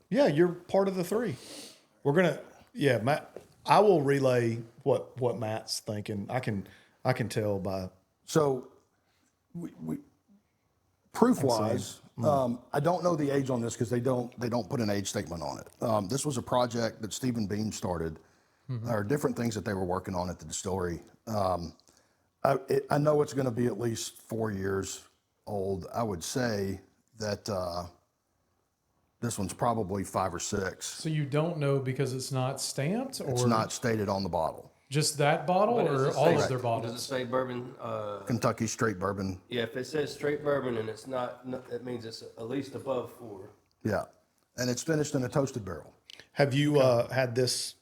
Yeah, you're part of the three. We're gonna, yeah, Matt. I will relay what Matt's thinking. I can tell by. So, we proof wise, I don't know the age on this because they don't put an age statement on it. This was a project that Stephen Beam started, or different things that they were working on at the distillery. I know it's going to be at least 4 years old. I would say that this one's probably 5 or 6. So you don't know because it's not stamped, or It's not stated on the bottle. just that bottle, But does or it all say- of their Does it bottles? say bourbon? Kentucky straight bourbon. Yeah, if it says straight bourbon and it's not, it means it's at least above 4. Yeah, and it's finished in a toasted barrel. Have you had this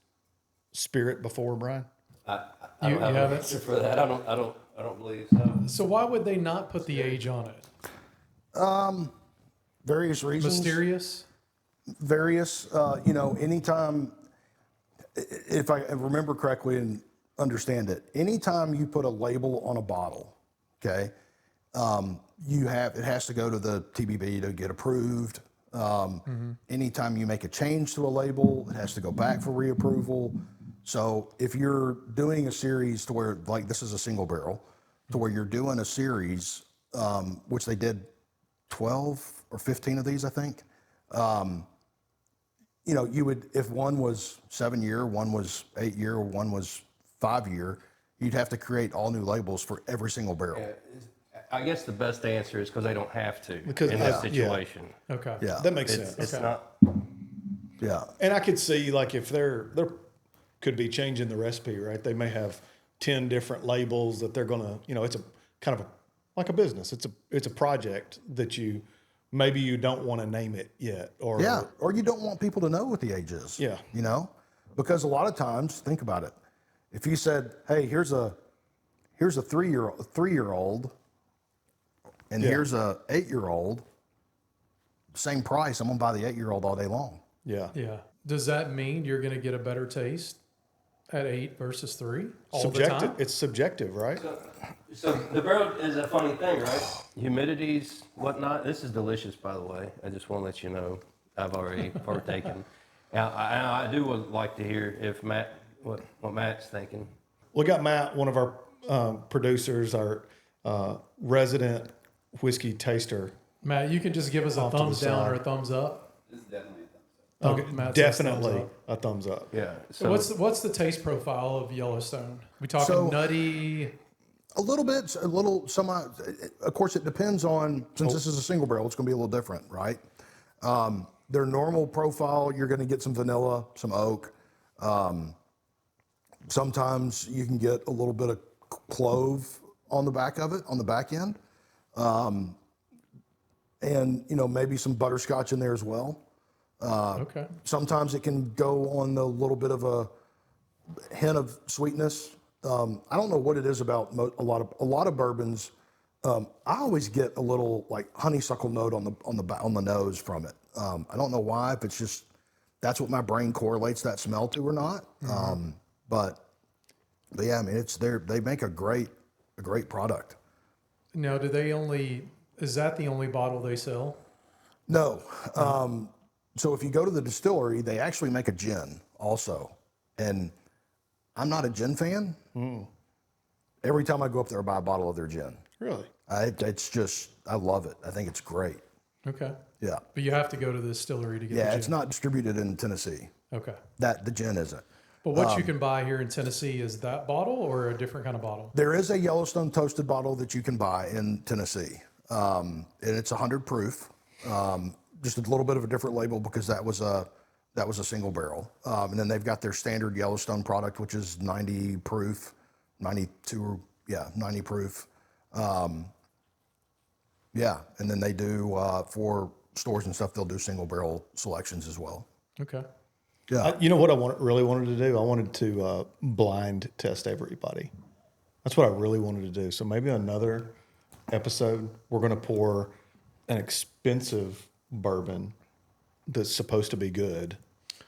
spirit before, Brian? I You don't have an haven't? answer for that. I don't believe so. So why would they not put the age on it? Various reasons. Mysterious. Various, anytime, if I remember correctly and understand it, anytime you put a label on a bottle, okay, it has to go to the TBB to get approved. Anytime you make a change to a label, it has to go back for reapproval. So if you're doing a series to where, like, this is a single barrel, to where you're doing a series, which they did 12 or 15 of these, I think. You would, if one was 7-year, one was 8-year, or one was 5-year, you'd have to create all new labels for every single barrel. I guess the best answer is because they don't have to Because- in yeah. this situation. Okay. Yeah. That makes sense. It's Okay. not. Yeah. And I could see, like, if there could be changing the recipe, right? They may have 10 different labels that they're gonna, it's a kind of like a business. It's a project that maybe you don't want to name it yet, or Yeah. Or you don't want people to know what the age is. Yeah. Because a lot of times, think about it. If you said, hey, here's a 3-year-old and Yeah. here's a 8-year-old, same price, I'm gonna buy the 8-year-old all day long. yeah, Yeah. Does that mean you're going to get a better taste at 8 versus 3 all the subjective. time? It's subjective, right? So the barrel is a funny thing, right? Humidities, whatnot. This is delicious, by the way. I just want to let you know I've already partaken. Now, I do would like to hear if what Matt's thinking. We got Matt, one of our producers, our resident whiskey taster. Matt, you can just give us a Off to the thumbs down side. or a thumbs up. This is definitely a thumbs up. Okay, Matt says Definitely thumbs up. a thumbs up. Yeah. So what's the taste profile of Yellowstone? We talking So- nutty? A little bit, a little, of course, it depends on, since this is a single barrel, it's gonna be a little different, right? Their normal profile, you're gonna get some vanilla, some oak. Sometimes you can get a little bit of clove on the back of it, on the back end. And, maybe some butterscotch in there as well. Okay. Sometimes it can go on a little bit of a hint of sweetness. I don't know what it is about a lot of bourbons. I always get a little like honeysuckle note on the nose from it. I don't know why, if it's just that's what my brain correlates that smell to or not. But yeah, I mean they make a great product. Now, is that the only bottle they sell? No. So if you go to the distillery, they actually make a gin also. And I'm not a gin fan. Every time I go up there, I buy a bottle of their gin. Really? I love it. I think it's great. Okay. Yeah. But you have to go to the distillery to get the Yeah, gin. it's not distributed in Tennessee. Okay. The gin isn't. But what you can buy here in Tennessee is that bottle or a different kind of bottle? There is a Yellowstone toasted bottle that you can buy in Tennessee. And it's 100 proof. Just a little bit of a different label because that was a single barrel. And then they've got their standard Yellowstone product, which is 90 proof, 90 proof. Yeah, and then they do for stores and stuff, they'll do single barrel selections as well. Okay. Yeah. You know what really wanted to do? I wanted to blind test everybody. That's what I really wanted to do. So maybe another episode, we're going to pour an expensive bourbon that's supposed to be good,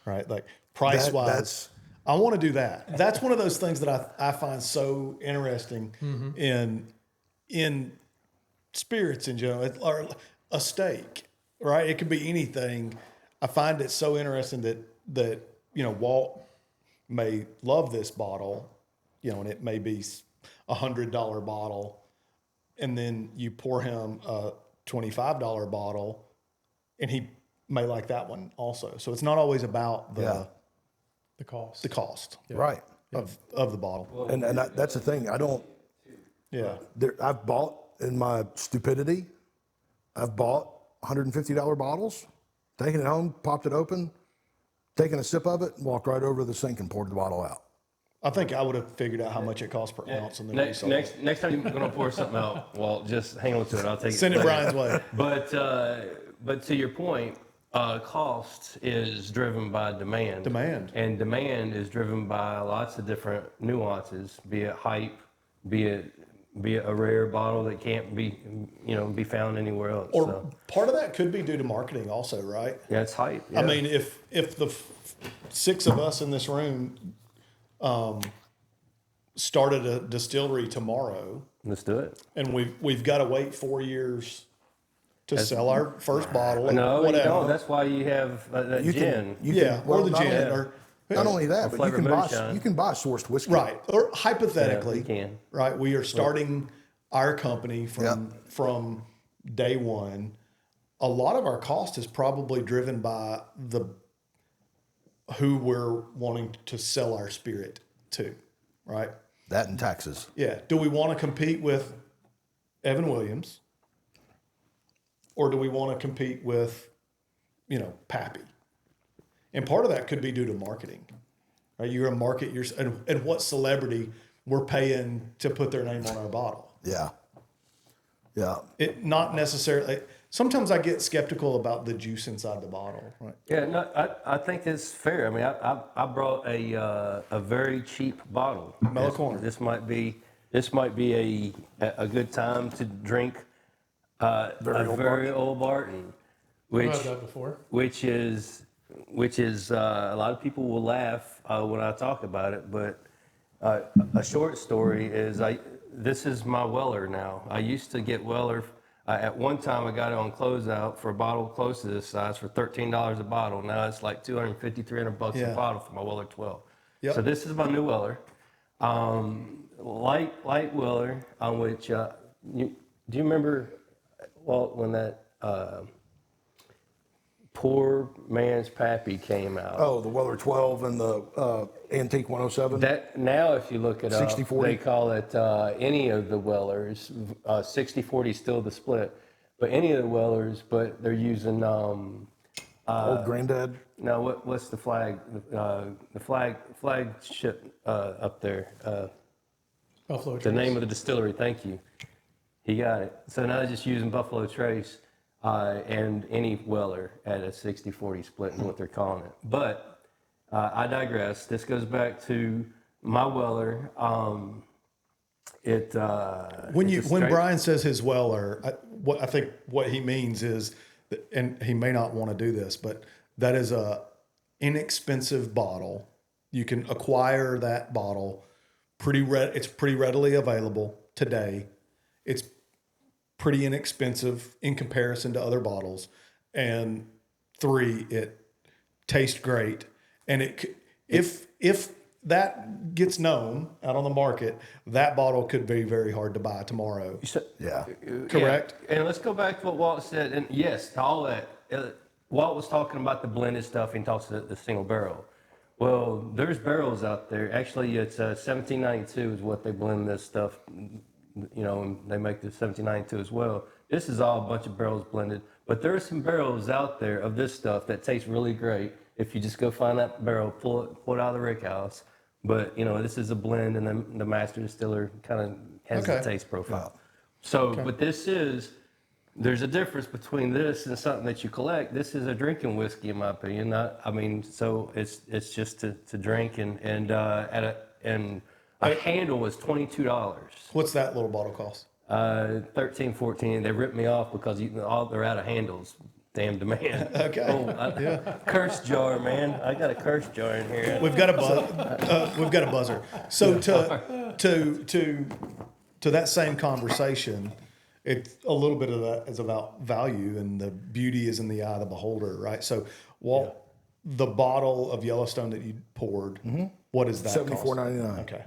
right? Like price wise. I want to do that. That's one of those things that I find so interesting in spirits in general, or a steak, right? It could be anything. I find it so interesting that Walt may love this bottle, and it may be $100 bottle, and then you pour him a $25 bottle, and he may like that one also. So it's not always about the cost, Right. of the bottle. Well, and that's the thing. I don't. Yeah. I've bought in my stupidity. I've bought $150 bottles, taken it home, popped it open, taken a sip of it, and walked right over to the sink and poured the bottle out. I think I would have figured out how much it costs per ounce, and then Next time you're going to pour something out, Walt, just hang on to it. I'll take it. Send it Brian's way. But to your point, cost is driven by demand. And demand is driven by lots of different nuances, be it hype, be it a rare bottle that can't be found anywhere else. Or part of that could be due to marketing also, right? Yeah, it's hype. Yeah. I mean, if the six of us in this room started a distillery tomorrow, let's do it. And we've got to wait 4 years to sell our first bottle. No, whatever. you don't. That's why you have that gin. Or the gin. Or not only that, but you can buy sourced whiskey. Right. Or hypothetically, you can. Right. We are starting our company from day one. A lot of our cost is probably driven by who we're wanting to sell our spirit to, right? That and taxes. Yeah. Do we want to compete with Evan Williams, or do we want to compete with, Pappy? And part of that could be due to marketing, right? You're going to market and what celebrity we're paying to put their name on our bottle. Yeah. Yeah. It not necessarily. Sometimes I get skeptical about the juice inside the bottle. Right? Yeah, no, I think it's fair. I mean, I brought a very cheap bottle. Mellow Corner. This might be a good time to drink a very old Barton, I've had that before. which is a lot of people will laugh when I talk about it, but a short story is this is my Weller now. I used to get Weller. At one time, I got it on closeout for a bottle close to this size for $13 a bottle. Now it's like $250, $300 a bottle for my Weller 12. Yep. So this is my new Weller, light Weller, on which do you remember, Walt, when that Poor Man's Pappy came out? Oh, the Weller 12 and the Antique 107. That now, if you look it up, 60-40? they call it any of the Wellers. 60-40 is still the split, but any of the Wellers. But they're using Old Granddad. no. What's the flag? The flagship up there. Buffalo Trace. The name of the distillery. Thank you. He got it. So now they're just using Buffalo Trace and any Weller at a 60-40 split is what they're calling it. But I digress. This goes back to my Weller. When Brian says his Weller, I think what he means is, and he may not want to do this, but that is a inexpensive bottle. You can acquire that bottle it's pretty readily available today. It's pretty inexpensive in comparison to other bottles, and 3, it tastes great. And if that gets known out on the market, that bottle could be very hard to buy tomorrow. Yeah. Correct. Yeah. And let's go back to what Walt said. And yes, all that. Walt was talking about the blended stuff. And he talks about the single barrel. Well, there's barrels out there. Actually, it's 1792 is what they blend this stuff. And they make the 1792 as well. This is all a bunch of barrels blended. But there are some barrels out there of this stuff that tastes really great. If you just go find that barrel, pull it out of the rick house. But, this is a blend, and then the master distiller kind of has the taste profile. So, but this is there's a difference between this and something that you collect. This is a drinking whiskey, in my opinion. I mean, so it's just to drink and a handle was $22. What's that little bottle cost? 13, 14. They ripped me off because they're out of handles. Damn demand. Okay. Curse jar, man. I got a curse jar in here. We've got a buzzer. So to that same conversation, it's a little bit of that is about value, and the beauty is in the eye of the beholder, right? So, Walt, the bottle of Yellowstone that you poured, what is that? $74.99. Okay.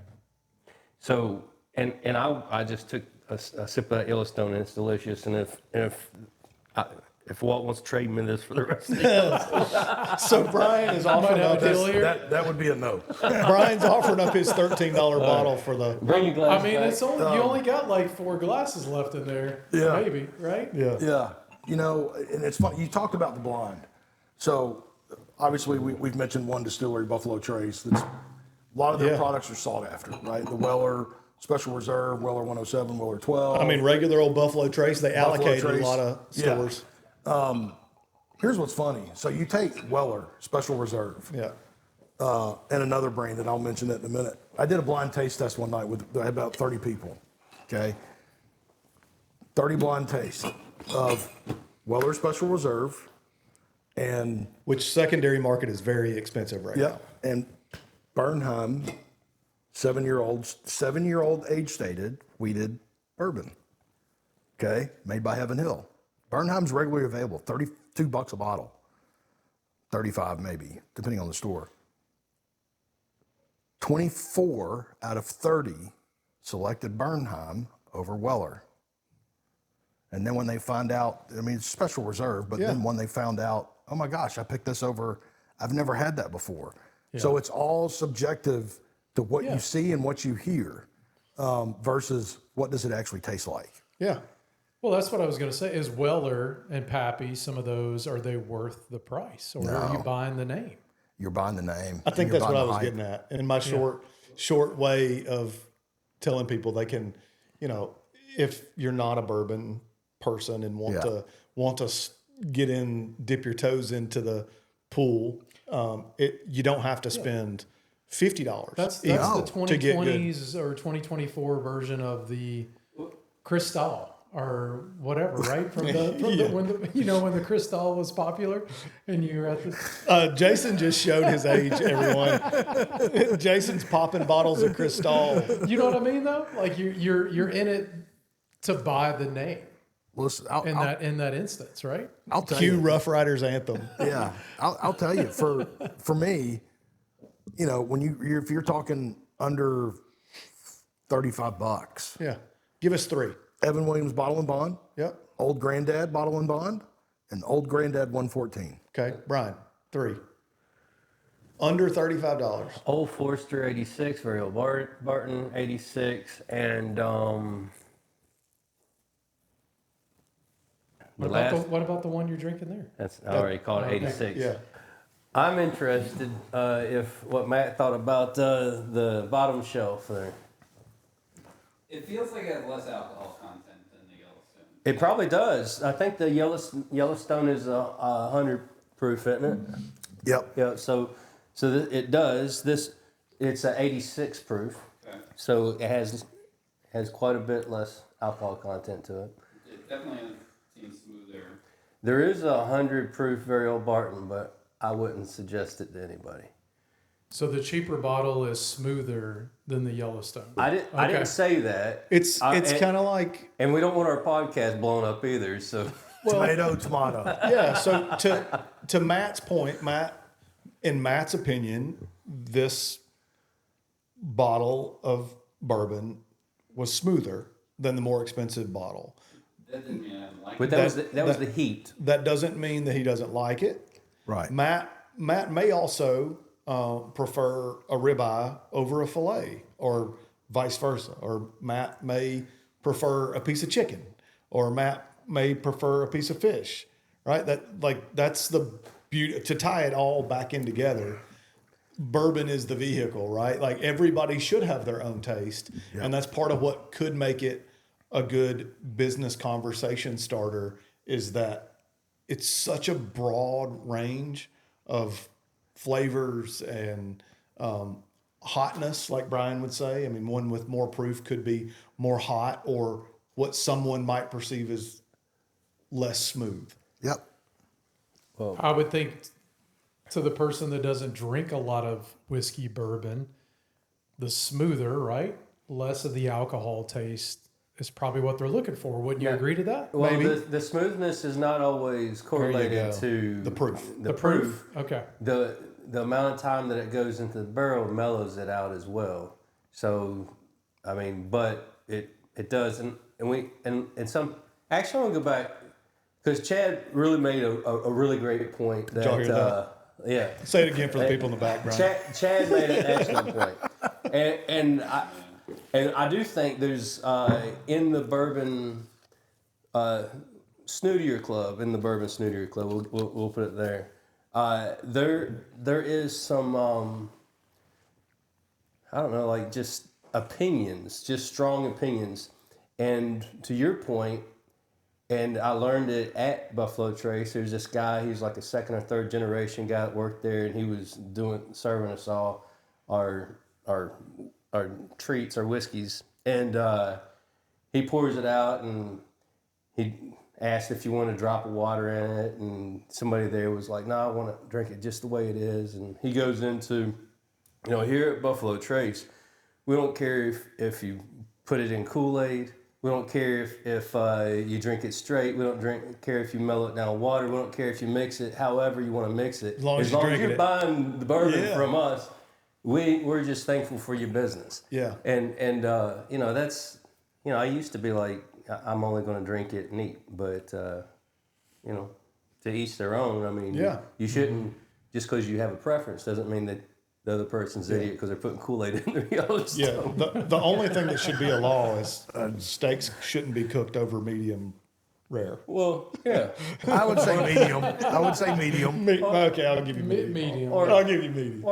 So, and I just took a sip of that Yellowstone, and it's delicious. And if Walt wants to trade me this for the rest of the year. So Brian is offering up That would be a no. Brian's offering up his $13 bottle for the. Bring your glass I mean, back. it's only you only got like 4 glasses left in there. Yeah. Maybe, right? Yeah. Yeah, you know, and it's fun. You talked about the blind. So obviously we've mentioned one distillery, Buffalo Trace. That's a lot of their products are sought after, right? The Weller Special Reserve, Weller 107, Weller 12. I mean, regular old Buffalo Trace, they allocated Trace. a lot of stores. Here's what's funny. So you take Weller Special Reserve, Yeah. and another brand, and I'll mention it in a minute. I did a blind taste test one night with about 30 people. Okay, 30 blind tastes of Weller Special Reserve, and Which secondary market is very expensive right now. and Bernheim 7-year-old age stated wheated bourbon. Okay, made by Heaven Hill. Bernheim's regularly available, $32 a bottle, 35 maybe, depending on the store. 24 out of 30 selected Bernheim over Weller. And then when they find out, I mean, it's Special Reserve, but then when they found out, oh my gosh, I picked this over, I've never had that before. Yeah. So it's all subjective to what you see and what you hear versus what does it actually taste like. Yeah. Well, that's what I was going to say. Is Weller and Pappy, some of those, are they worth the price, or are you buying the name? You're buying the name. I think that's what I was getting at. In my short way of telling people they can, you know, if you're not a bourbon person and want to get in, dip your toes into the pool, you don't have to spend $50. That's the 2020s or 2024 version of the Cristal or whatever, right? From when the Cristal was popular, and you were at the. Jason just showed his age, everyone. Jason's popping bottles of Cristal. You know what I mean, though? Like you're in it to buy the name. Listen, in that instance, right? I'll tell Cue you. Rough Riders anthem. Yeah, I'll tell you. For me, you know, if you're talking under $35, Yeah, give us 3. Evan Williams Bottle and Bond. Yep. Old Granddad Bottle and Bond, and Old Granddad 114. Okay, Brian, 3. Under $35. Old Forester 86, very old Barton 86, and What about the one you're drinking there? that's I already called it 86. Yeah. I'm interested if what Matt thought about the bottom shelf there. It feels like it has less alcohol content than the Yellowstone. It probably does. I think the Yellowstone is 100 proof, isn't it? Yep. Yeah. So it does. It's a 86 proof. Okay. So it has quite a bit less alcohol content to it. It definitely seems smoother. There is a 100 proof very old Barton, but I wouldn't suggest it to anybody. So the cheaper bottle is smoother than the Yellowstone. I didn't say that. It's kind of like, And we don't want our podcast blown up either. So Tomato. yeah. So to Matt's point, in Matt's opinion, this bottle of bourbon was smoother than the more expensive bottle. That didn't mean I didn't like but it. that was the heat. That doesn't mean that he doesn't like it. Right. Matt may also prefer a ribeye over a fillet, or vice versa. Or Matt may prefer a piece of chicken, or Matt may prefer a piece of fish. Right? That's the beauty. To tie it all back in together, bourbon is the vehicle, right? Like everybody should have their own taste, and that's part of what could make it a good business conversation starter is that it's such a broad range of flavors and hotness, like Brian would say. I mean, one with more proof could be more hot, or what someone might perceive as less smooth. Yep. I would think to the person that doesn't drink a lot of whiskey bourbon, the smoother, right? Less of the alcohol taste is probably what they're looking for. Wouldn't you agree to that? Well, Maybe. the smoothness is not always correlated to The proof. The proof. Okay. The amount of time that it goes into the barrel mellows it out as well. So, I mean, but it does, and some. Actually, I want to go back because Chad really made a really great point. Did y'all hear that? Yeah. Say it again for the people in the background. Chad made an excellent point, and I do think there's in the bourbon snootier club, we'll put it there. There is some I don't know, like just opinions, just strong opinions, and to your point, and I learned it at Buffalo Trace. There's this guy, he's like a second or third generation guy that worked there, and he was serving us all our treats, our whiskeys, and he pours it out, and he asked if you want a drop of water in it, and somebody there was like, no, I want to drink it just the way it is. And he goes into, here at Buffalo Trace, we don't care if you put it in Kool-Aid. We don't care if you drink it straight. We don't care if you mellow it down with water. We don't care if you mix it however you want to mix it. As long as you're buying the bourbon from us, we're just thankful for your business. Yeah. And that's, I used to be like, I'm only going to drink it neat, but to each their own. I mean, you shouldn't, just because you have a preference doesn't mean that the other person's idiot because they're putting Kool-Aid in their Yellowstone. Yeah, the only thing that should be a law is steaks shouldn't be cooked over medium rare. Well, yeah. I would say medium. Okay, I'll give you medium. Medium. I'll give you medium.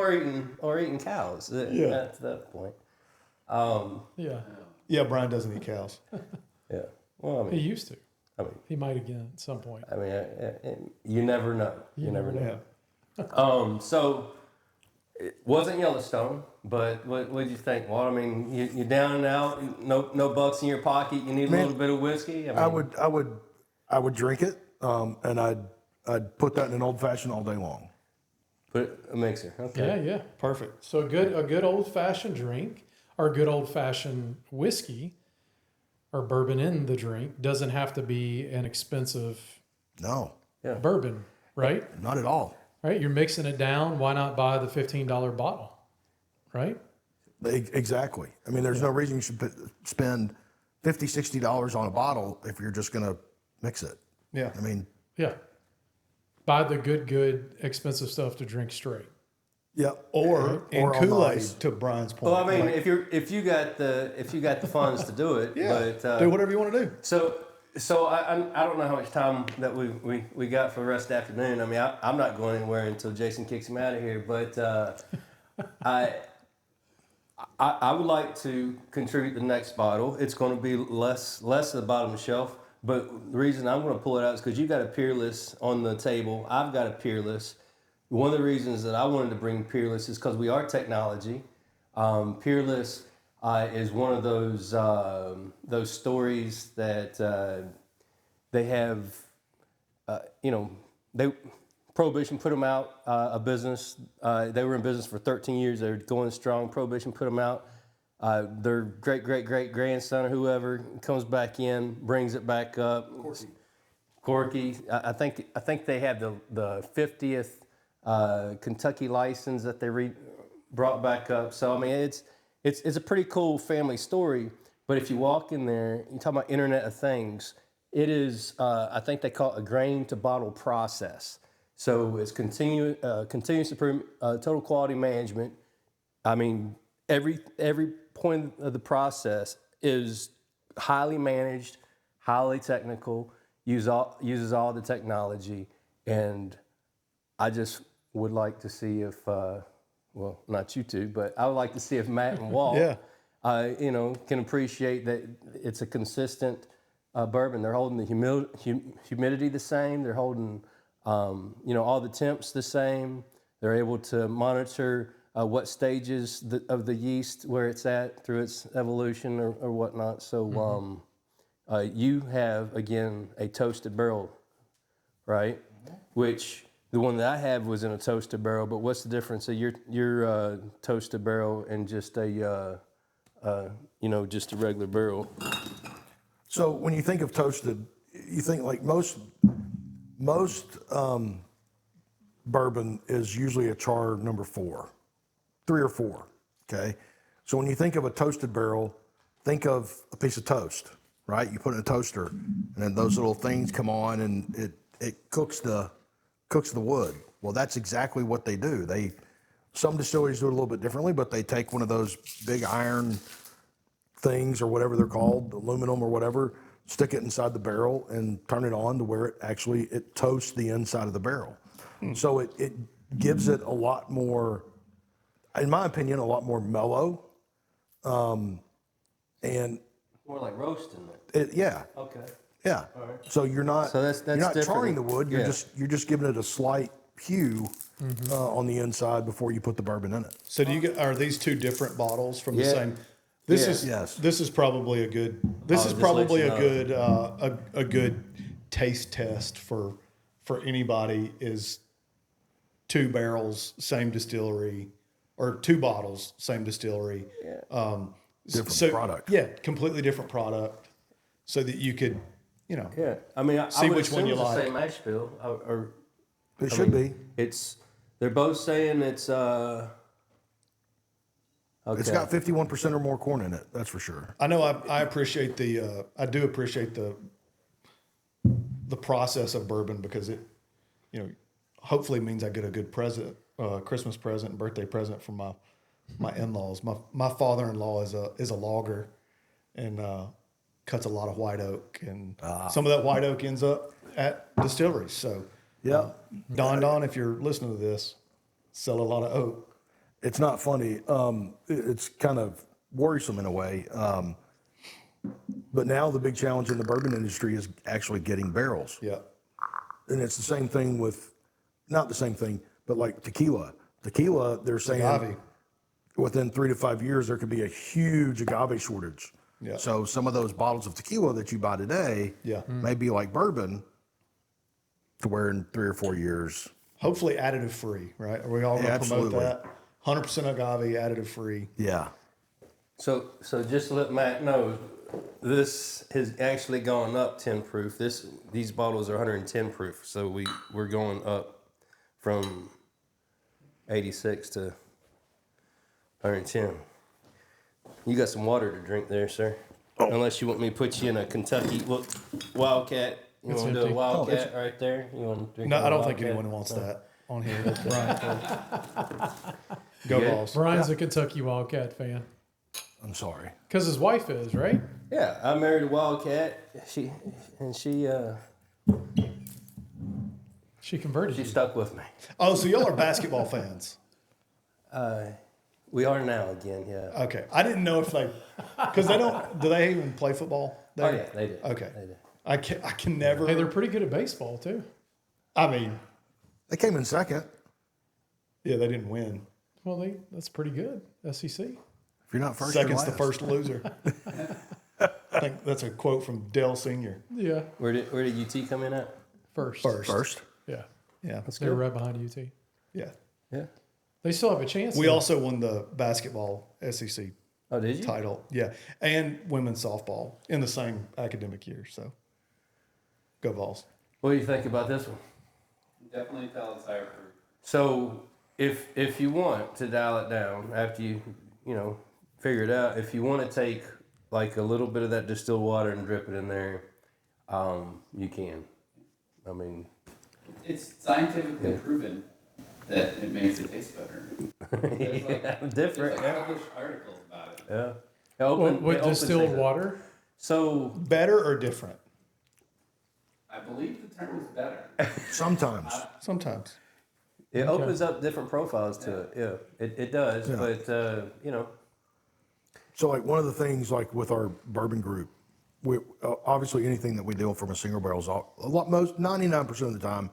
Or eating cows. At that point. Yeah. Yeah, Brian doesn't eat cows. Yeah. Well, I He mean, used to. He might again at some point. You never know. You never know. So it wasn't Yellowstone, but what did you think? Well, I mean, you're down and out, no bucks in your pocket. You need a little bit of whiskey. I would drink it, and I'd put that in an old fashioned all day long. Put a mixer. Okay. Yeah. Perfect. So a good old fashioned drink or a good old fashioned whiskey or bourbon in the drink doesn't have to be an expensive bourbon, right? Not at all. Right? You're mixing it down. Why not buy the $15 bottle? Right? Exactly. I mean, there's no reason you should spend $50, $60 on a bottle if you're just going to mix it. Yeah. I mean, Yeah. Buy the good, expensive stuff to drink straight. yeah. Or in on Kool-Aid, ice. to Brian's point. Well, I mean, Like, if you got the funds to do it, but do whatever you want to do. So I don't know how much time that we got for the rest of the afternoon. I mean, I'm not going anywhere until Jason kicks him out of here. But I would like to contribute the next bottle. It's going to be less at the bottom of the shelf. But the reason I'm going to pull it out is because you got a Peerless on the table. I've got a Peerless. One of the reasons that I wanted to bring Peerless is because we are technology. Peerless is one of those stories that they have. Prohibition put them out of business. They were in business for 13 years. They were going strong. Prohibition put them out. Their great grandson or whoever comes back in, brings it back up. Corky. I think they have the 50th Kentucky license that they brought back up. So I mean, it's a pretty cool family story. But if you walk in there, you talk about Internet of Things. It is, I think they call it a grain to bottle process. So it's continuous improvement, total quality management. I mean, every point of the process is highly managed, highly technical, uses all the technology, and I just would like to see if, well, not you two, but I would like to see if Matt and Walt can appreciate that it's a consistent bourbon. They're holding the humidity the same. They're holding, all the temps the same. They're able to monitor what stages of the yeast, where it's at through its evolution or whatnot. So you have, again, a toasted barrel, right? Which the one that I have was in a toasted barrel, but what's the difference of your toasted barrel and just a just a regular barrel? So when you think of toasted, you think like most bourbon is usually a char number 4, 3 or 4. Okay. So when you think of a toasted barrel, think of a piece of toast, right? You put it in a toaster, and then those little things come on, and it cooks the wood. Well, that's exactly what they do. Some distilleries do it a little bit differently, but they take one of those big iron things or whatever they're called, aluminum or whatever, stick it inside the barrel and turn it on to where it toasts the inside of the barrel. So it gives it a lot more, in my opinion, a lot more mellow. And More like roasting it. yeah. Okay. Yeah. All right. So you're not So that's you're not different. charring the wood. You're Yeah. just giving it a slight hue on the inside before you put the bourbon in it. So are these two different bottles from the Yeah. same? This Yeah. is Yes. This is probably a good. This I'll is just probably let a you good a good taste test for anybody. Is 2 barrels, same distillery, or 2 bottles, same distillery. Yeah. Different product. Yeah, completely different product, so that you could, Yeah. I mean, I See would which one assume you it's the like. same mash bill. It should be. They're both saying it's okay. It's got 51% or more corn in it. That's for sure. I know I appreciate I do appreciate the process of bourbon, because it, hopefully means I get a good present, Christmas present and birthday present from my in-laws. My father-in-law is a logger and cuts a lot of white oak, and some of that white oak ends up at distilleries. So Yeah. Don, if you're listening to this, sell a lot of oak. It's not funny. It's kind of worrisome in a way. But now the big challenge in the bourbon industry is actually getting barrels. Yeah. And it's the same thing not the same thing, but like tequila. Tequila, they're saying Agave. within 3 to 5 years, there could be a huge agave shortage. Yeah. So some of those bottles of tequila that you buy today Yeah. may be like bourbon, to where in 3 or 4 years. Hopefully additive free, right? Are we all going to promote absolutely. that? 100% agave, additive free. Yeah. So just to let Matt know, this has actually gone up 10 proof. These bottles are 110 proof, so we're going up from 86 to 110. You got some water to drink there, sir. Unless you want me to put you in a Kentucky Wildcat. You It's want to do a empty. Wildcat right there? You want to drink? No, a I don't think Wildcat? anyone wants that on here. Go Good. Vols. Brian's a Kentucky Wildcat fan I'm sorry. because his wife is, right? Yeah, I married a Wildcat. She She converted you. stuck with me. Oh, so y'all are basketball fans. We are now again. Yeah. Okay. I didn't know if because do they even play football there? Oh yeah, they do. Okay. They do. I can never. Hey, they're pretty good at baseball too. I mean, They came in second. yeah, they didn't win. Well, that's pretty good. SEC. If you're not first, Second's you're the last. first loser. I think that's a quote from Dell Senior. Yeah, Where did UT come in at? first. First. Yeah, Yeah. they're right behind UT. Yeah. Yeah. They still have a chance. We though. also won the basketball SEC Oh, did you? title. Yeah. And women's softball in the same academic year. So go Vols. What do you think about this one? Definitely tell it's higher proof. So if you want to dial it down after you figure it out, if you want to take like a little bit of that distilled water and drip it in there, you can. I mean, It's scientifically proven that it makes it taste better. There's different. There's published articles about it. Yeah. With distilled water. So Better or different? I believe the term is better. Sometimes. Sometimes. it opens up different profiles to it. Yeah, it does. Yeah. But So like one of the things like with our bourbon group, we obviously anything that we do from a single barrel is most 99% of the time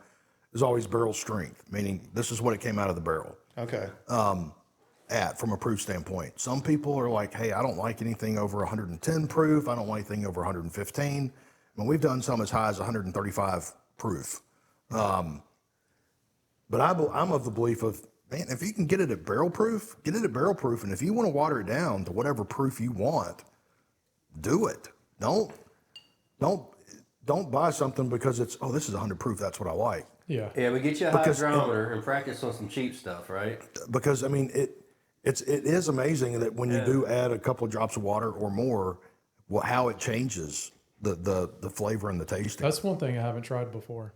is always barrel strength, meaning this is what it came out of the barrel. Okay. From a proof standpoint. Some people are like, hey, I don't like anything over 110 proof. I don't like anything over 115. And we've done some as high as 135 proof. But I'm of the belief of, man, if you can get it at barrel proof, get it at barrel proof. And if you want to water it down to whatever proof you want, do it. Don't buy something because it's, oh, this is 100 proof. That's what I like. Yeah. Yeah, we get you a hydrometer and practice on some cheap stuff, right? Because I mean, it is amazing that when you do add a couple of drops of water or more, how it changes the flavor and the taste. That's one thing I haven't tried before.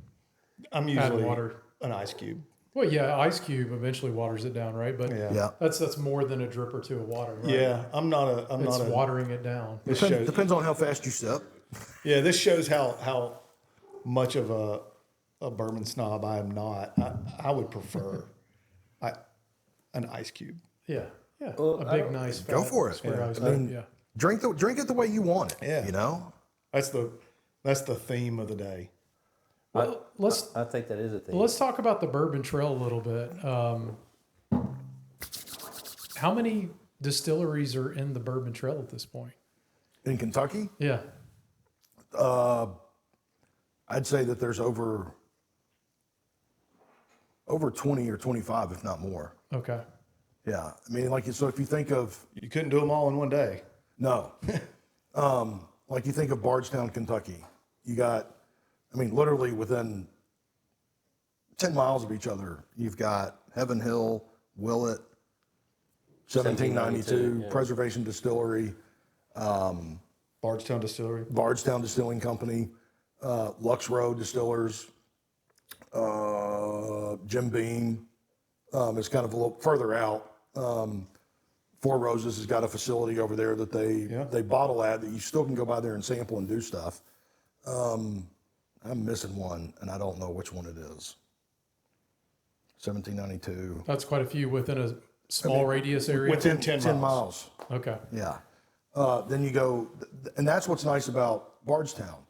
I'm usually water. an ice cube. Well, yeah, ice cube eventually waters it down, right? But Yeah. that's more than a drip or two of water, right? Yeah, I'm not It's a watering it down. Depends on how fast you sip. Yeah, this shows how much of a bourbon snob I am not. I would prefer an ice cube. Yeah. Yeah. Well, a big, nice, Go fat for it. square ice I mean, cube. Yeah. Drink it the way you want it. Yeah. You know? That's the theme of the day. Well, I think that is a thing. let's talk about the Bourbon Trail a little bit. How many distilleries are in the Bourbon Trail at this point? In Kentucky, Yeah. I'd say that there's over 20 or 25, if not more. Okay. Yeah. I mean, so if you think of, You couldn't do them all in one day. no, like you think of Bardstown, Kentucky, you got, I mean, literally within 10 miles of each other, you've got Heaven Hill, Willett, 1792, yeah. Preservation Distillery, Bardstown Distillery. Bardstown Distilling Company, Lux Road Distillers, Jim Beam is kind of a little further out. Four Roses has got a facility over there that they bottle at that you still can go by there and sample and do stuff. I'm missing one, and I don't know which one it is. 1792. That's quite a few within a small radius area. Within 10 miles. Okay. Yeah. Then you go, and that's what's nice about Bardstown.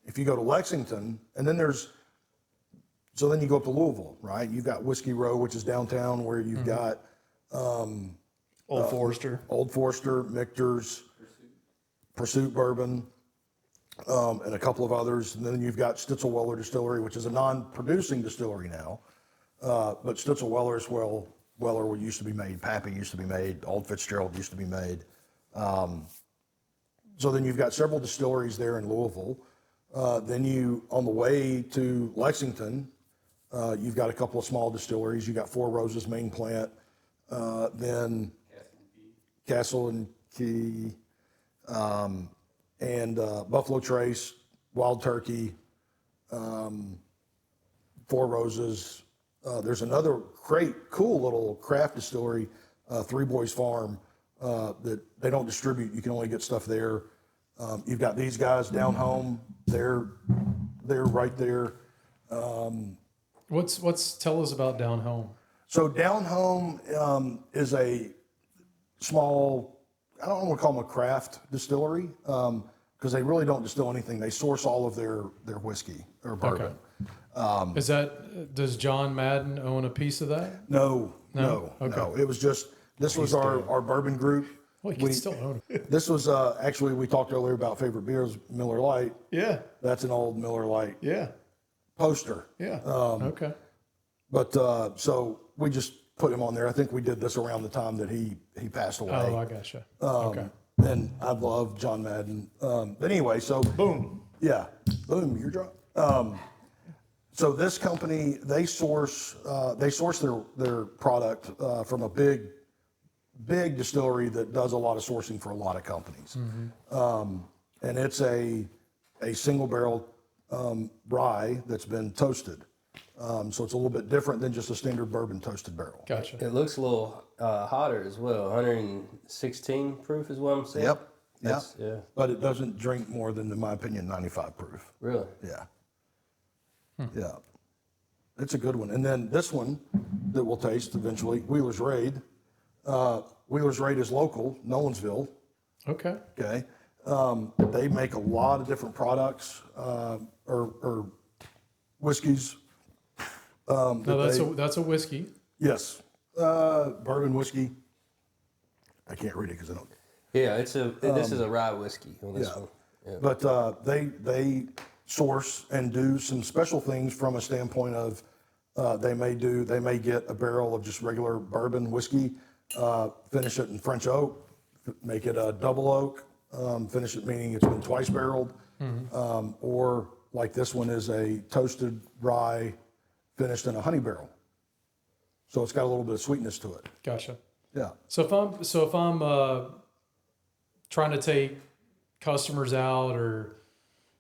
If you go to Lexington, and then then you go up to Louisville, right? You've got Whiskey Row, which is downtown, where you've got Old Forester. Old Forester, Michter's, Pursuit Bourbon, and a couple of others. And then you've got Stitzel-Weller Distillery, which is a non-producing distillery now. But Stitzel-Weller's, Weller used to be made, Pappy used to be made, Old Fitzgerald used to be made. So then you've got several distilleries there in Louisville. Then on the way to Lexington, you've got a couple of small distilleries. You've got Four Roses main plant, then Castle and Key, and Buffalo Trace, Wild Turkey, Four Roses. There's another great, cool little craft distillery, Three Boys Farm, that they don't distribute. You can only get stuff there. You've got these guys down home. They're right there. Tell us about Down Home. So Down Home is a small, I don't want to call them a craft distillery, because they really don't distill anything. They source all of their whiskey or bourbon. Okay. Does John Madden own a piece of that? No. Okay. It was just, this was our bourbon group. Well, you can still own it. This was actually, we talked earlier about favorite beers, Miller Lite. Yeah. That's an old Miller Lite Yeah. poster. Yeah. Okay. But so we just put him on there. I think we did this around the time that he passed away. Oh, I gotcha. Okay. And I love John Madden. But anyway, so Boom. yeah, boom, you're drunk. So this company, they source their product from a big distillery that does a lot of sourcing for a lot of companies. And it's a single barrel rye that's been toasted. So it's a little bit different than just a standard bourbon toasted barrel. Gotcha. It looks a little hotter as well. 116 proof is what I'm saying. Yep. Yeah. But it doesn't drink more than, in my opinion, 95 proof. Really? Yeah. Yeah. It's a good one. And then this one that we'll taste eventually, Wheeler's Raid. Wheeler's Raid is local, Nolensville. Okay. Okay. They make a lot of different products or whiskeys. No, that's a whiskey. Yes. Bourbon whiskey. I can't read it because I don't. Yeah, this is a rye whiskey on this one. Yeah. But they source and do some special things from a standpoint of they may get a barrel of just regular bourbon whiskey, finish it in French oak, make it a double oak, finish it meaning it's been twice barreled, or like this one is a toasted rye finished in a honey barrel. So it's got a little bit of sweetness to it. Gotcha. Yeah. So if I'm trying to take customers out or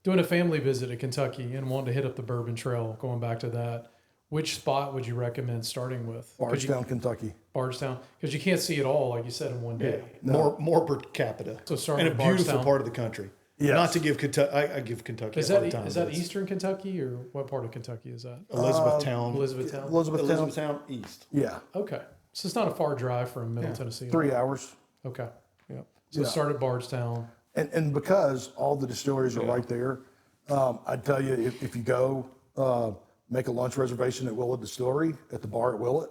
doing a family visit to Kentucky and wanting to hit up the Bourbon Trail, going back to that, which spot would you recommend starting with? Bardstown, Kentucky. Bardstown, because you can't see it all, like you said, in one day. More per capita. So start and a with beautiful Bardstown. part of the country. Yes. Not to give Kentucky, I give Kentucky Is a hard that time. is that Eastern Kentucky or what part of Kentucky is that? Elizabethtown. Elizabethtown. Elizabethtown East. Yeah. Okay, so it's not a far drive from Middle Tennessee. 3 hours. Okay. Yeah. So Yeah. start at Bardstown. And because all the distilleries are right there, I'd tell you if you go make a lunch reservation at Willett Distillery at the bar at Willett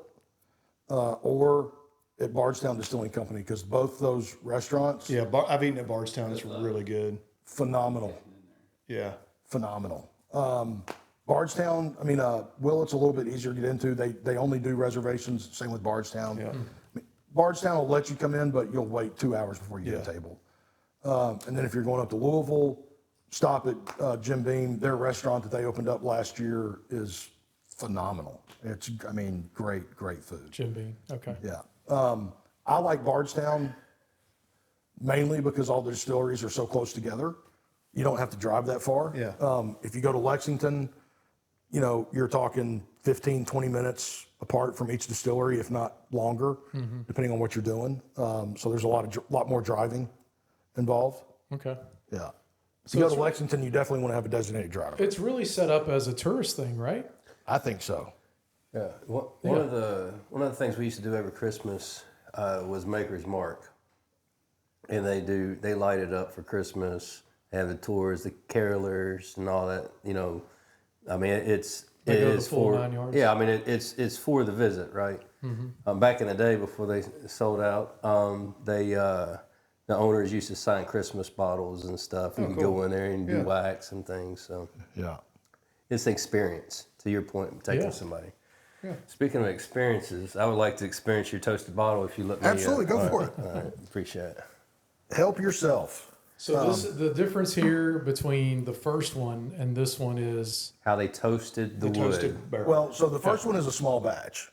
or at Bardstown Distilling Company, because both those restaurants, Yeah, I've eaten at Bardstown. It's really good. phenomenal, Yeah. phenomenal. Bardstown, I mean, Willett's a little bit easier to get into. They only do reservations. Same with Bardstown. Yeah. I mean, Bardstown will let you come in, but you'll wait 2 hours before you get a table. And then if you're going up to Louisville, stop at Jim Beam. Their restaurant that they opened up last year is phenomenal. It's, I mean, great food. Jim Beam. Okay. Yeah. I like Bardstown mainly because all the distilleries are so close together. You don't have to drive that far. Yeah. If you go to Lexington, you know, you're talking 15, 20 minutes apart from each distillery, if not longer, depending on what you're doing. So there's a lot more driving involved. Okay. Yeah. If So you go it's to Lexington, you definitely want to have a designated driver. It's really set up as a tourist thing, right? I think so. Yeah. One of the things we used to do every Christmas was Maker's Mark, and they light it up for Christmas. They have the tours, the carolers, and all that. You know, I mean, it They go the is full for 9 yards. yeah. I mean, it's for the visit, right? Back in the day before they sold out, the owners used to sign Christmas bottles and stuff. You could go in there and do wax and things. So Yeah. it's an experience. To your point, taking Yeah. somebody. Yeah. Speaking of experiences, I would like to experience your toasted bottle if you let me. Absolutely, go for it. All right, appreciate it. Help yourself. So the difference here between the first one and this one is How they toasted the wood. Toasted barrel. Well, so the first one is a small batch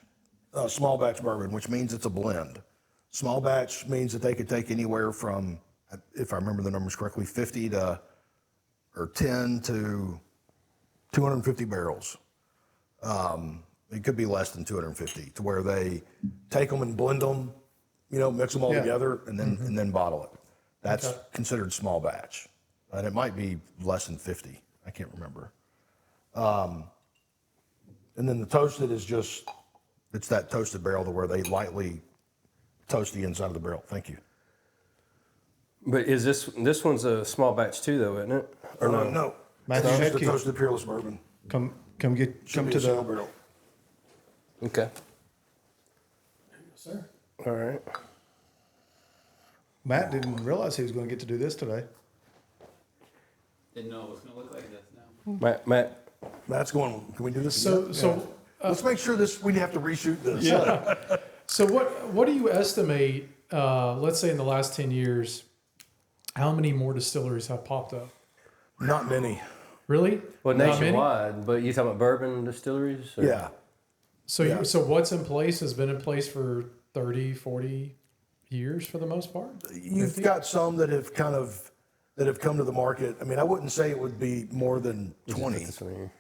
bourbon, which means it's a blend. Small batch means that they could take anywhere from, if I remember the numbers correctly, 50 to, or 10 to 250 barrels. It could be less than 250, to where they take them and blend them, you know, mix them all Yeah. together and then bottle it. That's Okay. considered small batch. And it might be less than 50. I can't remember. And then the toasted is just, it's that toasted barrel to where they lightly toast the inside of the barrel. Thank you. But is this one's a small batch too, though, isn't it? Or no? No. Matthew It's just the Hedke. toasted peerless bourbon. Come Should come be to a single the. barrel. Okay. sir. All right. Matt didn't realize he was going to get to do this today. Didn't know it was gonna look like this now. Matt. Matt's going, can we do this? So again? so Let's make sure we have to reshoot this. so what do you estimate? Let's say in the last 10 years, how many more distilleries have popped up? Not many. Really? Well, Not many? nationwide, but you talking about bourbon distilleries? Or? Yeah. So so what's in place has been in place for 30, 40 years for the most part? You've 50? got some that have come to the market. I mean, I wouldn't say it would be more than 20. This one here.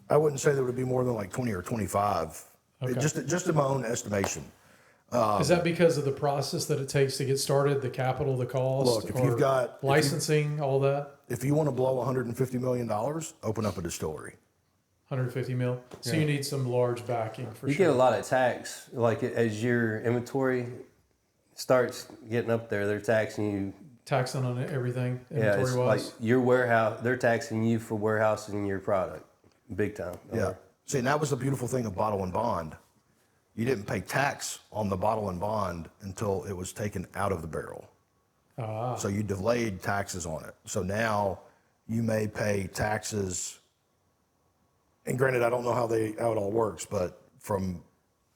I wouldn't say there would be more than like 20 or 25. Okay. Just in my own estimation. Is that because of the process that it takes to get started, the capital, the cost, Look, if you've got- licensing, all that? If you want to blow $150 million, open up a distillery. 150 mil. So you need some large backing for You sure. get a lot of tax, like as your inventory starts getting up there, they're taxing you. Taxing on everything, Yeah, inventory it's wise. like your warehouse. They're taxing you for warehousing your product, big time. Yeah. See, and that was the beautiful thing of bottle and bond. You didn't pay tax on the bottle and bond until it was taken out of the barrel. So you delayed taxes on it. So now you may pay taxes. And granted, I don't know how it all works, but from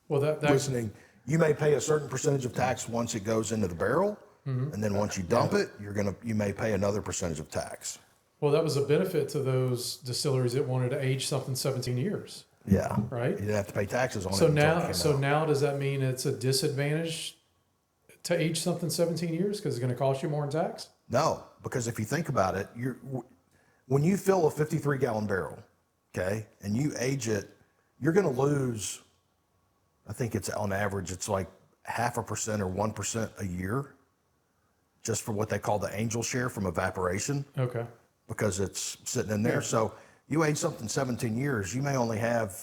That listening, you may pay a certain percentage of tax once it goes into the barrel, and then once you dump it, you may pay another percentage of tax. well, that was a benefit to those distilleries that wanted to age something 17 years. Yeah. Right. You didn't have to pay taxes on So it. until it now, came so out. now does that mean it's a disadvantage to age something 17 years because it's going to cost you more in tax? No, because if you think about it, when you fill a 53-gallon barrel, okay, and you age it, you're going to lose, I think it's on average, it's like 0.5% or 1% a year, just for what they call the angel share from evaporation, Okay. because it's sitting in there. So you age something 17 years, you may only have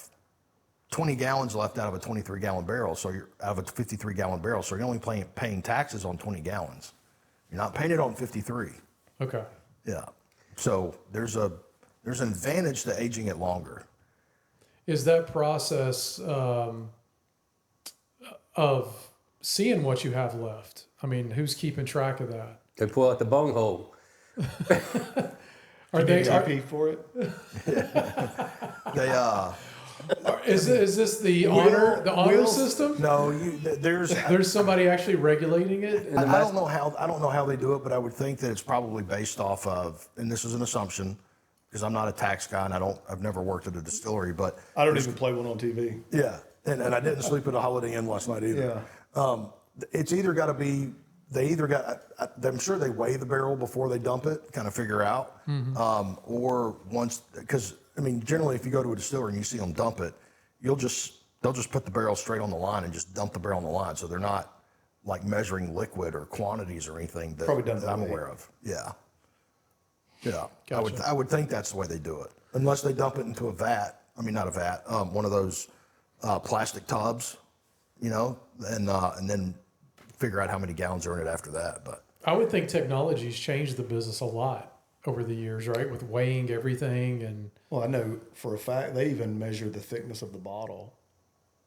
20 gallons left out of a 23-gallon barrel, so you're out of a 53-gallon barrel, so you're only paying taxes on 20 gallons. You're not paying it on 53. Okay. Yeah. So there's an advantage to aging it longer. Is that process of seeing what you have left? I mean, who's keeping track of that? They pull out the bunghole. Are they? TP for it? They Is this the honor system? no, There's somebody actually regulating it. I don't know how they do it, but I would think that it's probably based off of, and this is an assumption because I'm not a tax guy and I've never worked at a distillery, but I don't even play one on TV. yeah, and I didn't sleep at a Holiday Inn last night either. Yeah. It's either got to be, I'm sure they weigh the barrel before they dump it, kind of figure out, or once, because I mean, generally if you go to a distillery and you see them dump it, they'll just put the barrel straight on the line and just dump the barrel on the line. So they're not like measuring liquid or quantities or anything that, Probably done that I'm that way. aware of. Yeah. Yeah. Gotcha. I would think that's the way they do it. Unless they dump it into a vat. I mean, not a vat, one of those plastic tubs, and then figure out how many gallons are in it after that. But I would think technology's changed the business a lot over the years, right? With weighing everything and Well, I know for a fact they even measure the thickness of the bottle.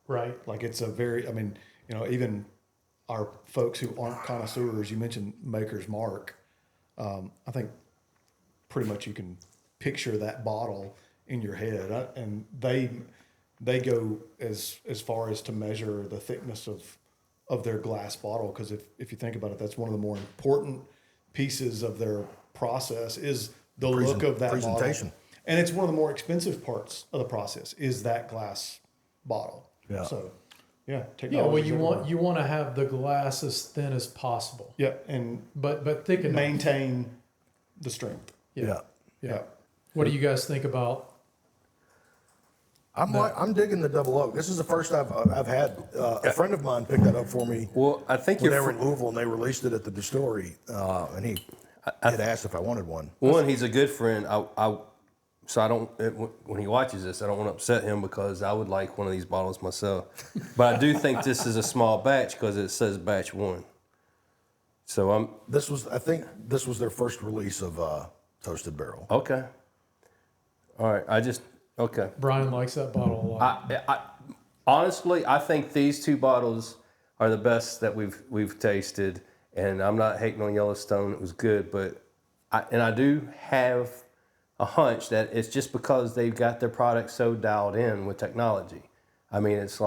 right. Like it's even our folks who aren't connoisseurs, you mentioned Maker's Mark. I think pretty much you can picture that bottle in your head, and they go as far as to measure the thickness of their glass bottle, because if you think about it, that's one of the more important pieces of their process is the look of that presentation. bottle. And it's one of the more expensive parts of the process is that glass bottle. Yeah. So, yeah, Yeah, technology. well, you want to have the glass as thin as possible, yeah, and but thick enough. maintain the strength. yeah. Yeah. What do you guys think about? I'm digging the double oak. This is the first I've had. A friend of mine picked that up for me Well, I think when they you're were in Louisville and they released it at the distillery. And he had asked if I wanted one. one. He's a good friend. So I don't. When he watches this, I don't want to upset him because I would like one of these bottles myself. But I do think this is a small batch because it says batch 1. So I think this was their first release of Toasted Barrel. okay. All right. Okay. Brian likes that bottle a lot. Honestly, I think these two bottles are the best that we've tasted, and I'm not hating on Yellowstone. It was good, but I do have a hunch that it's just because they've got their product so dialed in with technology. I mean, it's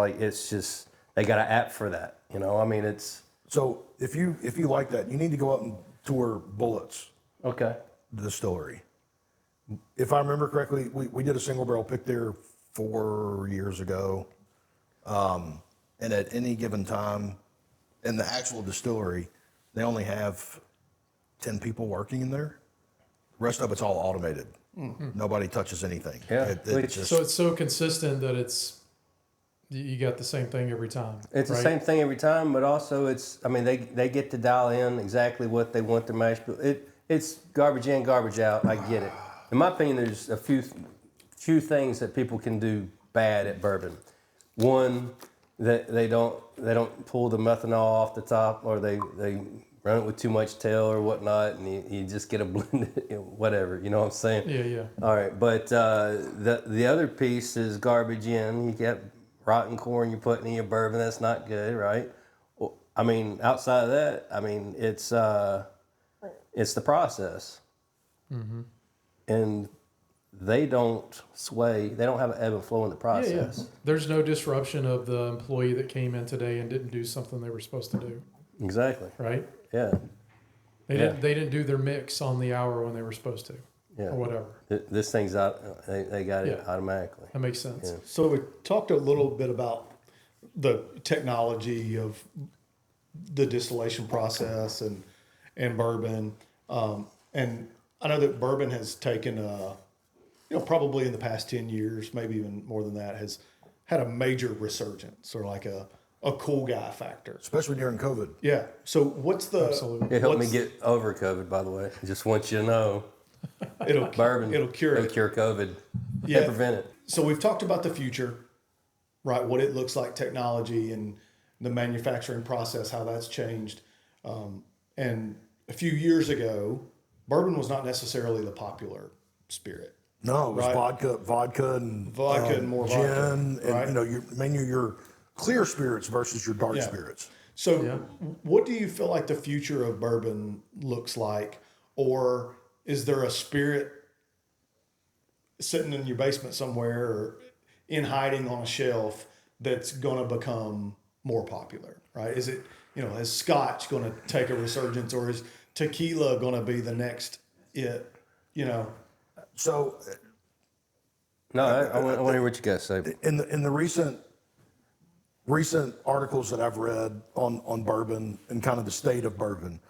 just they got an app for that. I mean, it's So if you like that, you need to go up and tour Bullets, okay. the distillery. If I remember correctly, we did a single barrel pick there 4 years ago. And at any given time, in the actual distillery, they only have 10 people working in there. The rest of it's all automated. Nobody touches anything. Yeah. It's just, So it's so consistent that you got the same thing every time. It's the right? same thing every time, but also they get to dial in exactly what they want their mash bill. It's garbage in, garbage out. I get it. In my opinion, there's a few things that people can do bad at bourbon. One, they don't pull the methanol off the top, or they run it with too much tail or whatnot, and you just get a blended whatever. You know what I'm saying? Yeah. All right, but the other piece is garbage in. You get rotten corn you're putting in your bourbon. That's not good, right? Well, I mean, outside of that, I mean, it's the process, and they don't sway. They don't have an ebb and flow in the process. Yeah. There's no disruption of the employee that came in today and didn't do something they were supposed to do. Exactly. Right? Yeah. They didn't do their mix on the hour when they were supposed to. Yeah. Or whatever. This thing's out. They got it automatically. That makes sense. Yeah. So we talked a little bit about the technology of the distillation process and bourbon, and I know that bourbon has taken probably in the past 10 years, maybe even more than that, has had a major resurgence, or like a cool guy factor, especially during COVID. Yeah. So what's the? Absolutely. It helped me get over COVID, by the way. I just want you to know. Bourbon. It'll cure It'll cure COVID. Yeah. And prevent it. So we've talked about the future, right? What it looks like, technology and the manufacturing process, how that's changed. And a few years ago, bourbon was not necessarily the popular spirit. No, it was Right. vodka and more gin, vodka, right? and your clear spirits versus your dark Yeah. spirits. So what do you feel like the future of bourbon looks like? Or is there a spirit sitting in your basement somewhere or in hiding on a shelf that's going to become more popular, right? Is it, is Scotch going to take a resurgence, or is tequila going to be the next it, So No, I want to hear what you guys say. in the recent articles that I've read on bourbon and kind of the state of bourbon,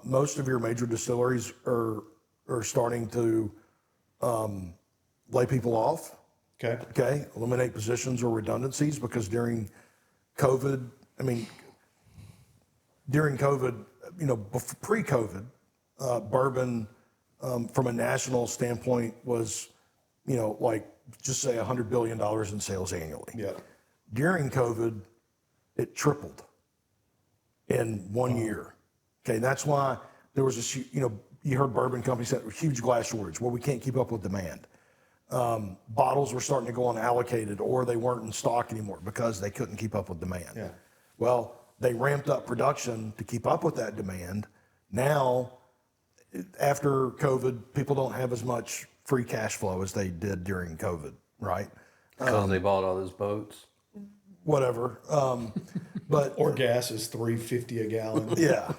most of your major distilleries are starting to lay people off. Okay, eliminate positions or redundancies, because during COVID, pre-COVID, bourbon from a national standpoint was, like just say $100 billion in sales annually. Yeah. During COVID, it tripled in 1 year. Okay, that's why there was this, you heard bourbon companies say huge glass shortage. Well, we can't keep up with demand. Bottles were starting to go unallocated, or they weren't in stock anymore because they couldn't keep up with demand. Yeah. Well, they ramped up production to keep up with that demand. Now, after COVID, people don't have as much free cash flow as they did during COVID, right? Because they bought all those boats. Whatever. But Or gas is $3.50 a gallon. yeah.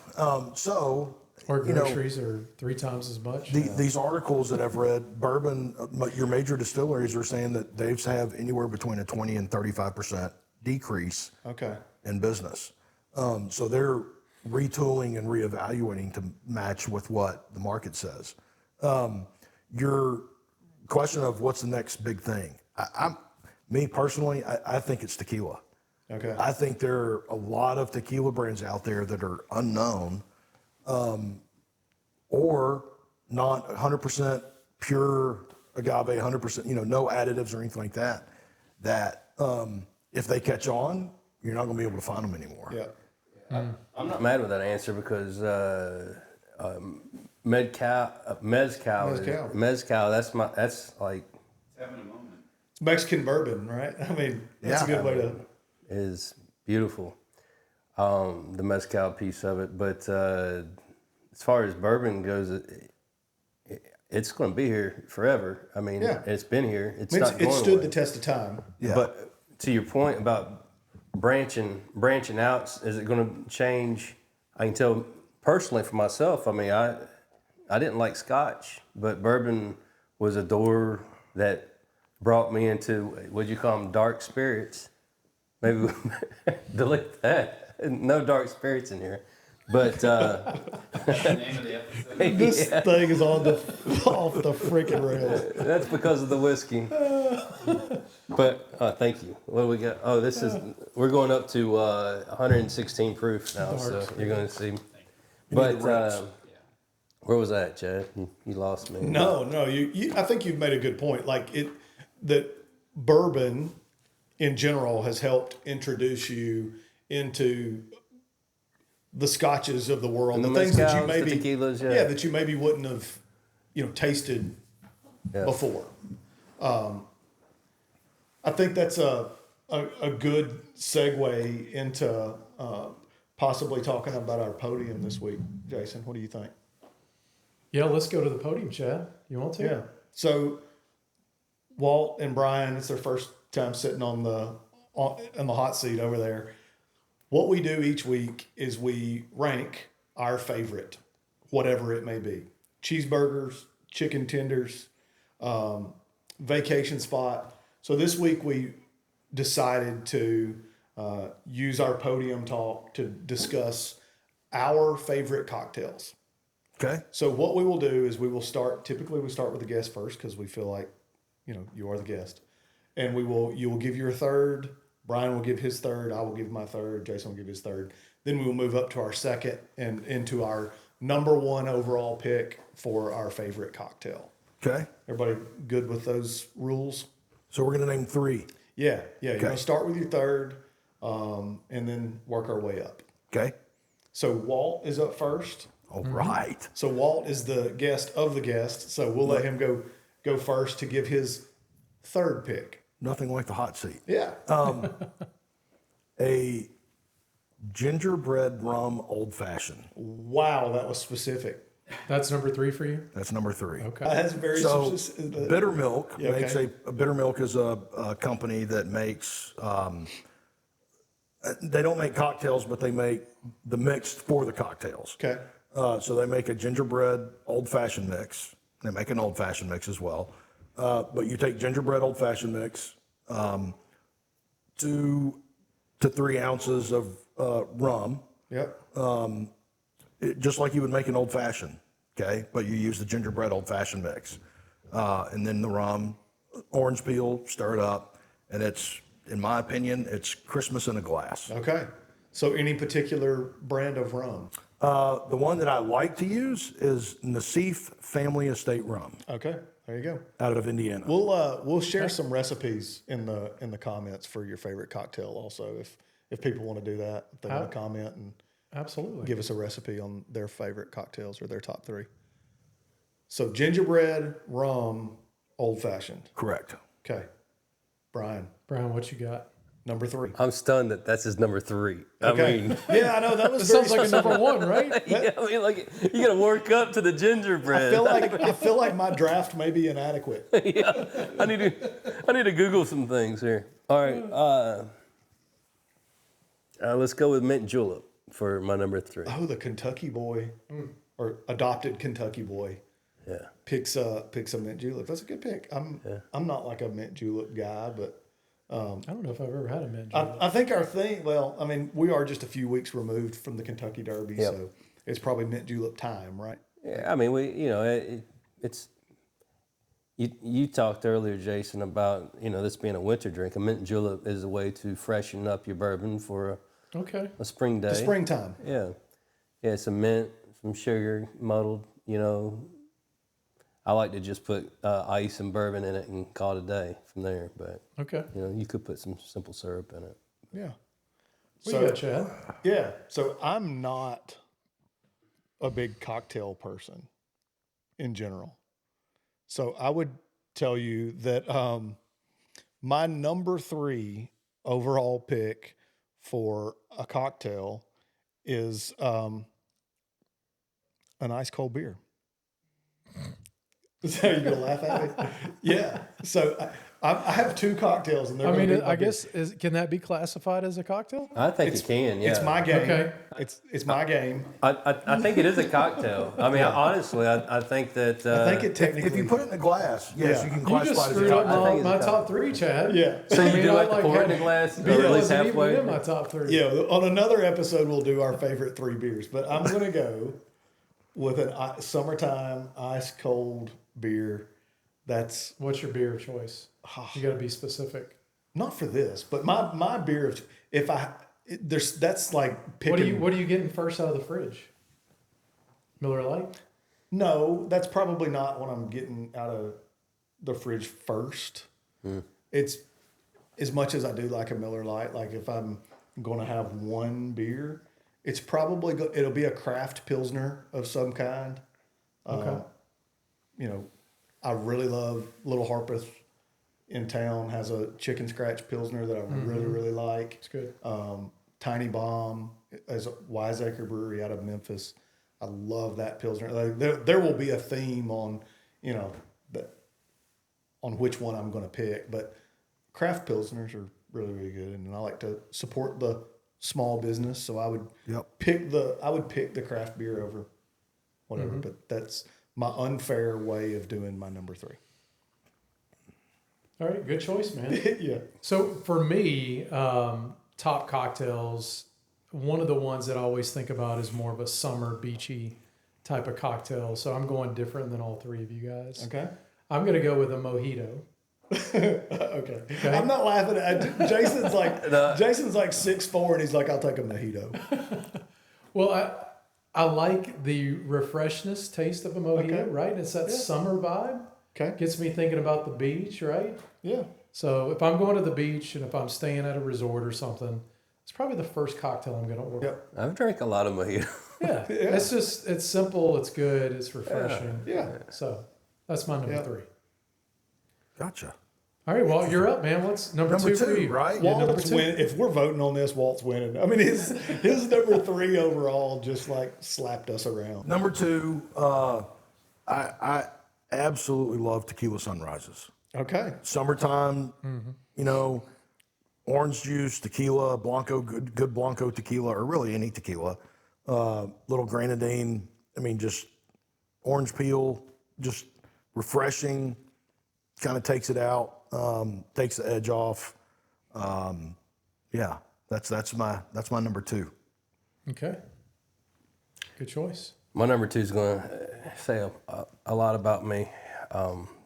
Or groceries are 3 times as much. These articles that I've read, bourbon, your major distilleries are saying that they have anywhere between a 20 and 35% decrease in business. So they're retooling and reevaluating to match with what the market says. Your question of what's the next big thing? Me personally, I think it's tequila. Okay. I think there are a lot of tequila brands out there that are unknown, or not 100% pure agave, 100%, no additives or anything like that, that if they catch on, you're not going to be able to find them anymore. Yeah. I'm not mad with that answer, because mezcal. That's like Having a moment. It's Mexican bourbon, right? That's a good way to. is beautiful. The mezcal piece of it, but as far as bourbon goes, it's going to be here forever. It's been here. It's not going It stood away. the test of time. Yeah. But to your point about branching out, is it going to change? I can tell personally for myself. I didn't like Scotch, but bourbon was a door that brought me into, what'd you call them, dark spirits. Maybe we'll delete that. No dark spirits in here. But The name of the episode. This thing is off the freaking rails. that's because of the whiskey. But thank you. What do we got? Oh, we're going up to 116 proof now, so you're going to see. But where was that, Chad? You lost me. No, you I think you've made a good point. That bourbon in general has helped introduce you into the scotches of the world, And the the things that you mezcals, maybe, the tequilas, yeah. that you maybe wouldn't have, tasted before. I think that's a good segue into possibly talking about our podium this week. Jason, what do you think? Yeah, let's go to the podium, Chad. You want to? Yeah. So Walt and Brian, it's their first time sitting on the hot seat over there. What we do each week is we rank our favorite, whatever it may be. Cheeseburgers, chicken tenders, vacation spot. So this week we decided to use our podium talk to discuss our favorite cocktails. Okay. So what we will do is typically we start with the guest first because we feel like, you are the guest. And you will give your third, Brian will give his third, I will give my third, Jason will give his third. Then we will move up to our second and into our number one overall pick for our favorite cocktail. Okay. Everybody good with those rules? So we're going to name 3. Yeah. You're going to start with your third and then work our way up. Okay. So Walt is up first. All right. So Walt is the guest of the guest. So we'll let him go first to give his third pick. Nothing like the hot seat. Yeah. A gingerbread rum old fashioned. Wow, that was specific. That's number 3 for you? That's number 3. Okay. That's very So specific. Bitter Milk Yeah, makes okay. a Bitter Milk is a company that makes. They don't make cocktails, but they make the mix for the cocktails. Okay. So they make a gingerbread old fashioned mix. They make an old fashioned mix as well. But you take gingerbread old fashioned mix, 2 to 3 ounces of rum, Yep. just like you would make an old fashioned. Okay, but you use the gingerbread old fashioned mix, and then the rum, orange peel, stir it up, and it's, in my opinion, it's Christmas in a glass. Okay. So any particular brand of rum? The one that I like to use is Nassif Family Estate Rum Okay. There you go. out of Indiana. We'll share some recipes in the comments for your favorite cocktail also if people want to do that. If they want to comment and Absolutely. give us a recipe on their favorite cocktails or their top 3. So gingerbread, rum, old fashioned. Correct. Okay. Brian, Brian, what you got? number 3. I'm stunned that that's his number 3. Okay. I mean, Yeah, I know that was It very sounds like a number 1, right? yeah, I mean, like you got to work up to the gingerbread. I feel like my draft may be inadequate. Yeah, I need to Google some things here. All right, let's go with mint julep for my number 3. Oh, the Kentucky boy or adopted Kentucky boy Yeah, picks a mint julep. That's a good pick. I'm not like a mint julep guy, but I don't know if I've ever had a mint julep. I think our thing. Well, I mean, we are just a few weeks removed from the Kentucky Derby, Yep. so it's probably mint julep time, right? yeah. I mean, it's. You talked earlier, Jason, about this being a winter drink. A mint julep is a way to freshen up your bourbon for Okay. a spring day. The springtime. Yeah, some mint, some sugar, muddled. I like to just put ice and bourbon in it and call it a day from there. But Okay. you could put some simple syrup in it. Yeah. What you got, Chad? Yeah. So I'm not a big cocktail person in general. So I would tell you that my number 3 overall pick for a cocktail is an ice cold beer. Is that how you're gonna laugh at me? Yeah. So I have 2 cocktails, and they're. I gonna mean, be my I big- guess can that be classified as a cocktail? I think it can. Yeah, It's my game. Okay. It's my game. I think it is a cocktail. I mean, honestly, I think that. I think it technically. If you put it in a glass, yes, Yeah. you can You classify just it as screwed a up I think it's my a top 3, Chad. Yeah. So you do like to pour it in had- a glass, or Beer at least wasn't even halfway. in my top 3. Yeah, on another episode, we'll do our favorite 3 beers. But I'm going to go with a summertime ice cold beer. That's What's your beer of choice? You got to be specific. not for this, but my beer. That's like picking. What are you getting first out of the fridge? Miller Lite? No, that's probably not what I'm getting out of the fridge first. It's as much as I do like a Miller Lite, like if I'm going to have one beer, it's probably it'll be a craft Pilsner of some kind. Okay. You know, I really love Little Harpeth in town has a chicken scratch Pilsner that I really, really like. It's good. Tiny Bomb is a Wiseacre Brewery out of Memphis. I love that Pilsner. Like, there will be a theme on, you know, on which one I'm going to pick, but craft Pilsners are really, really good. And I like to support the small business. So I would pick the craft beer over whatever, but that's my unfair way of doing my number 3. All right, good choice, man. Yeah. So for me, top cocktails, one of the ones that I always think about is more of a summer beachy type of cocktail. So I'm going different than all 3 of you guys. Okay. I'm going to go with a mojito. Okay. I'm not laughing at Jason's like Jason's like 6'4" and he's like, I'll take a mojito. Well, I like the refreshness taste of a mojito, right? It's that summer vibe. Okay. Gets me thinking about the beach, right? Yeah. So if I'm going to the beach and if I'm staying at a resort or something, it's probably the first cocktail I'm going to order. Yep. I've drank a lot of mojito. Yeah. It's simple, it's good, it's refreshing. Yeah. So that's my number 3. Gotcha. All right, Walt, you're up, man. What's number 2 for you? right? Yeah, number Walt's 2. win. If we're voting on this, Walt's winning. I mean, his number 3 overall just like slapped us around. Number 2, I absolutely love tequila sunrises. Okay. Summertime, you know, orange juice, tequila, Blanco, good Blanco tequila, or really any tequila. Little grenadine. I mean, just orange peel, just refreshing. Kind of takes it out, takes the edge off. Yeah, that's my number 2. Okay. Good choice. My number 2 is going to say a lot about me.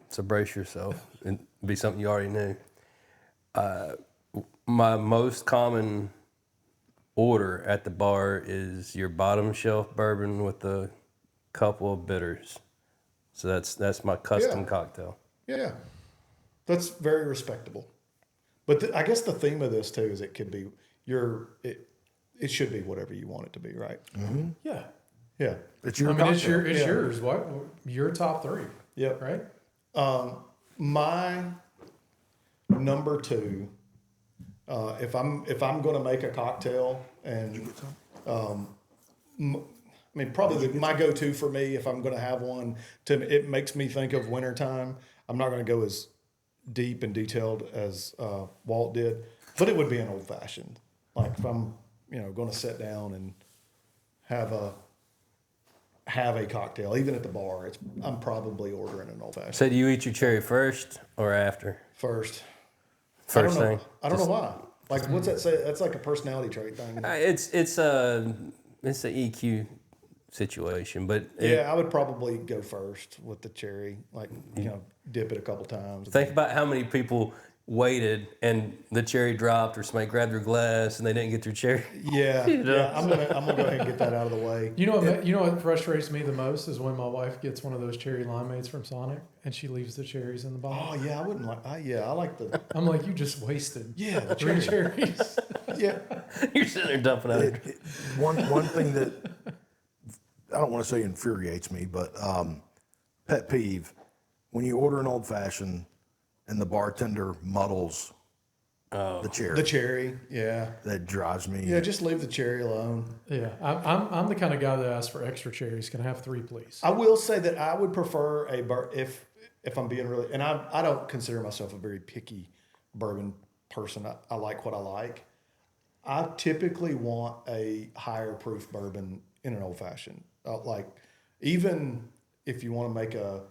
So brace yourself. It'd be something you already knew. My most common order at the bar is your bottom shelf bourbon with a couple of bitters. So that's my custom cocktail. Yeah. That's very respectable. But I guess the theme of this too is it could be it should be whatever you want it to be, right? Mm-hmm. Yeah. Yeah. It's your It's cocktail. yours. What? Your top 3. Yep. Right? My number 2, if I'm going to make a cocktail, and I mean probably my go-to for me if I'm going to have one, it makes me think of wintertime. I'm not going to go as deep and detailed as Walt did, but it would be an old fashioned. Like if I'm going to sit down and have a cocktail, even at the bar, I'm probably ordering an old fashioned. So do you eat your cherry first or after? First Thing. I don't know why. Like, what's that say? That's like a personality trait thing. It's a EQ situation, but I would probably go first with the cherry. Like, dip it a couple times. think about how many people waited and the cherry dropped or somebody grabbed their glass and they didn't get their cherry. Yeah. I'm gonna go ahead and get that out of the way. You know what frustrates me the most is when my wife gets one of those cherry limeades from Sonic and she leaves the cherries in the bottle. Oh yeah, I wouldn't like. I like the. I'm like, you just wasted The 3 cherries. Yeah. You're sitting there dumping out. One thing that I don't want to say infuriates me, but pet peeve, when you order an old fashioned and the bartender muddles the cherry. The cherry. Yeah. That drives me. Yeah. Just leave the cherry alone. Yeah, I'm the kind of guy that asks for extra cherries. Can I have 3, please? I will say that I would prefer if I'm being really, and I don't consider myself a very picky bourbon person. I like what I like. I typically want a higher proof bourbon in an old fashioned. Like, even if you want to make a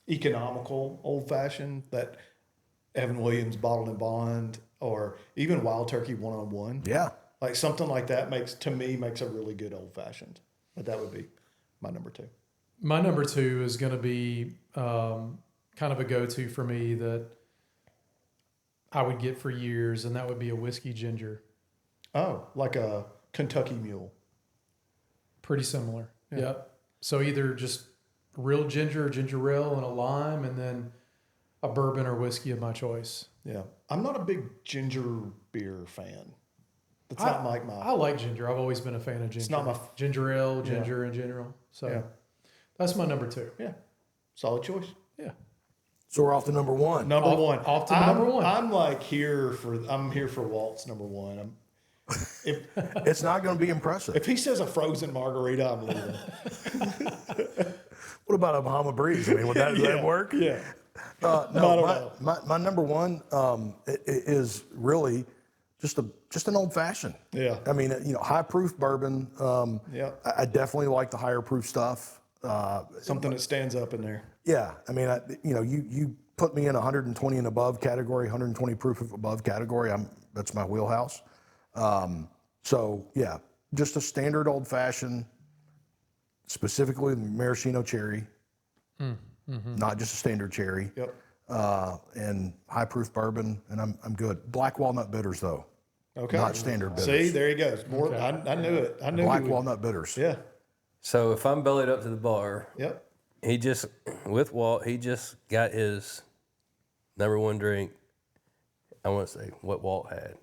economical old fashioned, that Evan Williams Bottled and Bond, or even Wild Turkey 101. Yeah. Like something like that makes a really good old fashioned. But that would be my number 2. My number 2 is going to be kind of a go-to for me that I would get for years, and that would be a whiskey ginger. Oh, like a Kentucky Mule. Pretty similar. Yeah. Yep. So either just real ginger ale and a lime, and then a bourbon or whiskey of my choice. Yeah. I'm not a big ginger beer fan. That's not like my. I like ginger. I've always been a fan of ginger. It's not my. Ginger ale, ginger in general. So Yeah. that's my number 2. Yeah. Solid choice. Yeah. So we're off to number one. Number one. Off to number one. I'm here for Walt's number one. It's not going to be impressive. If he says a frozen margarita, I'm leaving. What about a Bahama Breeze? I mean, would that work? Yeah. No, my number one is really just an old fashioned. Yeah. I mean, high proof bourbon. Yeah. I definitely like the higher proof stuff. Something that stands up in there. Yeah. I mean, you put me in 120 and above category, 120 proof and above category. That's my wheelhouse. So yeah, just a standard old fashioned, specifically maraschino cherry, not just a standard cherry. Yep. And high proof bourbon, and I'm good. Black walnut bitters though. Okay. Not standard bitters. See, there he goes. More. I knew it. I knew. Black walnut bitters. Yeah. So if I'm bellied up to the bar, Yep. with Walt, he just got his number one drink. I want to say what Walt had.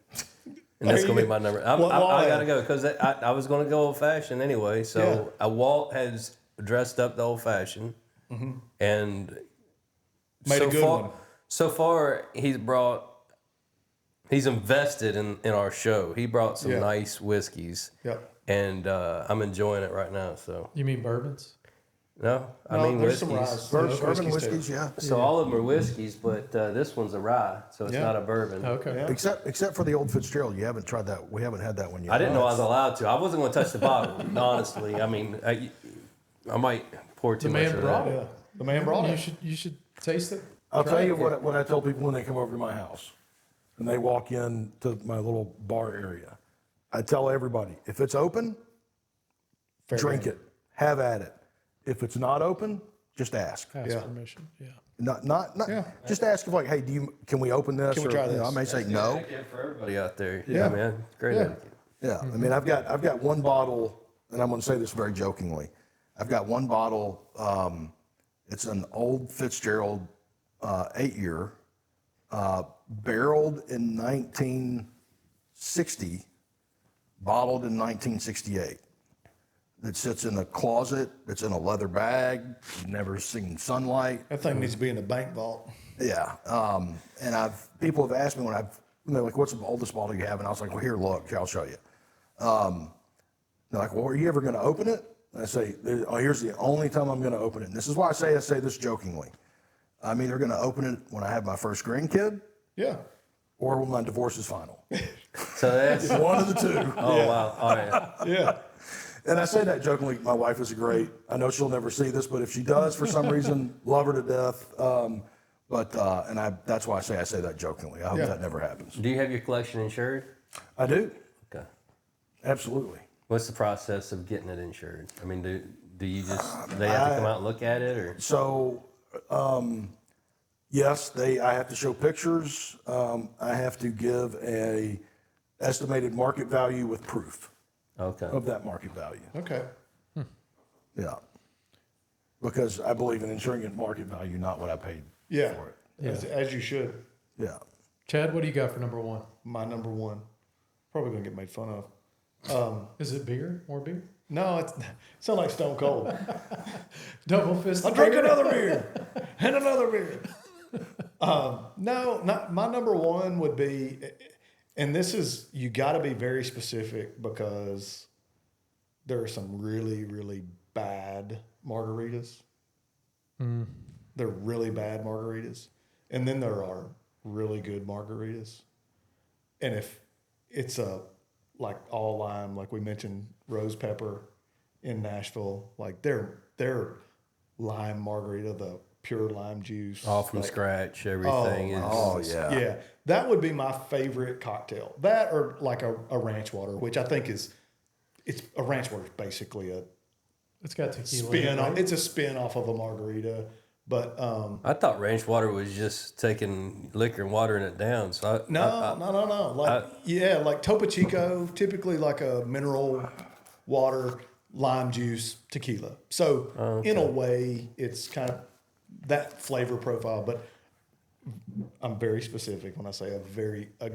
And that's going to be my number. I got to go because I was going to go old fashioned anyway. So Walt has dressed up the old fashioned and Made a good one. So far, he's invested in our show. He brought some nice whiskeys. Yep. And I'm enjoying it right now. So You mean bourbons? I mean there's whiskeys. some rye. Bourbon whiskeys, yeah. So all of them are whiskeys, but this one's a rye, so it's not a bourbon. Okay. Yeah. Except for the old Fitzgerald, you haven't tried that. We haven't had that one yet. I didn't know I was allowed to. I wasn't going to touch the bottle, honestly. I mean, I might pour too The much man of brought that. it. Yeah. The man brought You it. should taste it. I'll tell you what I tell people when they come over to my house and they walk in to my little bar area. I tell everybody, if it's open, drink it, have at it. If it's not open, just ask. Ask Yeah. permission. Yeah. Not just ask if like, hey, can we open this? Can we try this? I may say no. Etiquette for everybody out there. Yeah. Man. Great Yeah. etiquette. Yeah, I mean, I've got one bottle, and I'm going to say this very jokingly. I've got one bottle. It's an old Fitzgerald 8-year, barreled in 1960, bottled in 1968. That sits in a closet. It's in a leather bag. You've never seen sunlight. That thing needs to be in the bank vault. Yeah, and people have asked me when they're like, "What's the oldest bottle you have?" And I was like, "Well, here, look, I'll show you." They're like, "Well, are you ever going to open it?" And I say, "Oh, here's the only time I'm going to open it." And this is why I say this jokingly. I'm either going to open it when I have my first grandkid, Yeah. or when my divorce is final. So that's One of the two. oh wow. All right. Yeah. And I say that jokingly. My wife is I know she'll never see this, but if she does, for some reason, love her to death. That's why I say that jokingly. I hope that never happens. Do you have your collection insured? I do. Okay. Absolutely. What's the process of getting it insured? I mean, do you just they have to come out and look at it, or So, yes, I have to show pictures. I have to give a estimated market value with proof okay? of that market value. Okay. Yeah. Because I believe in insuring at market value, not what I paid Yeah. for it. As you should. Yeah. Chad, what do you got for number one? My number one. Probably gonna get made fun of. Is it beer? More beer? No, it sounds like Stone Cold. Double fist. I'll drink another beer and another beer. No, not my number one would be, and this is, you got to be very specific because there are some really, really bad margaritas. They're really bad margaritas. And then there are really good margaritas. And if it's like all lime, like we mentioned, Rose Pepper in Nashville, like their lime margarita, the pure lime juice. All from like, scratch, everything is. Oh, yeah. Yeah, that would be my favorite cocktail. That or like a ranch water, which I think it's a ranch water is basically a It's got tequila. spin off. It's a spin off of a margarita, but I thought ranch water was just taking liquor and watering it down. So no. Like Topo Chico, typically like a mineral water, lime juice, tequila. So in a way, it's kind of that flavor profile, but I'm very specific when I say a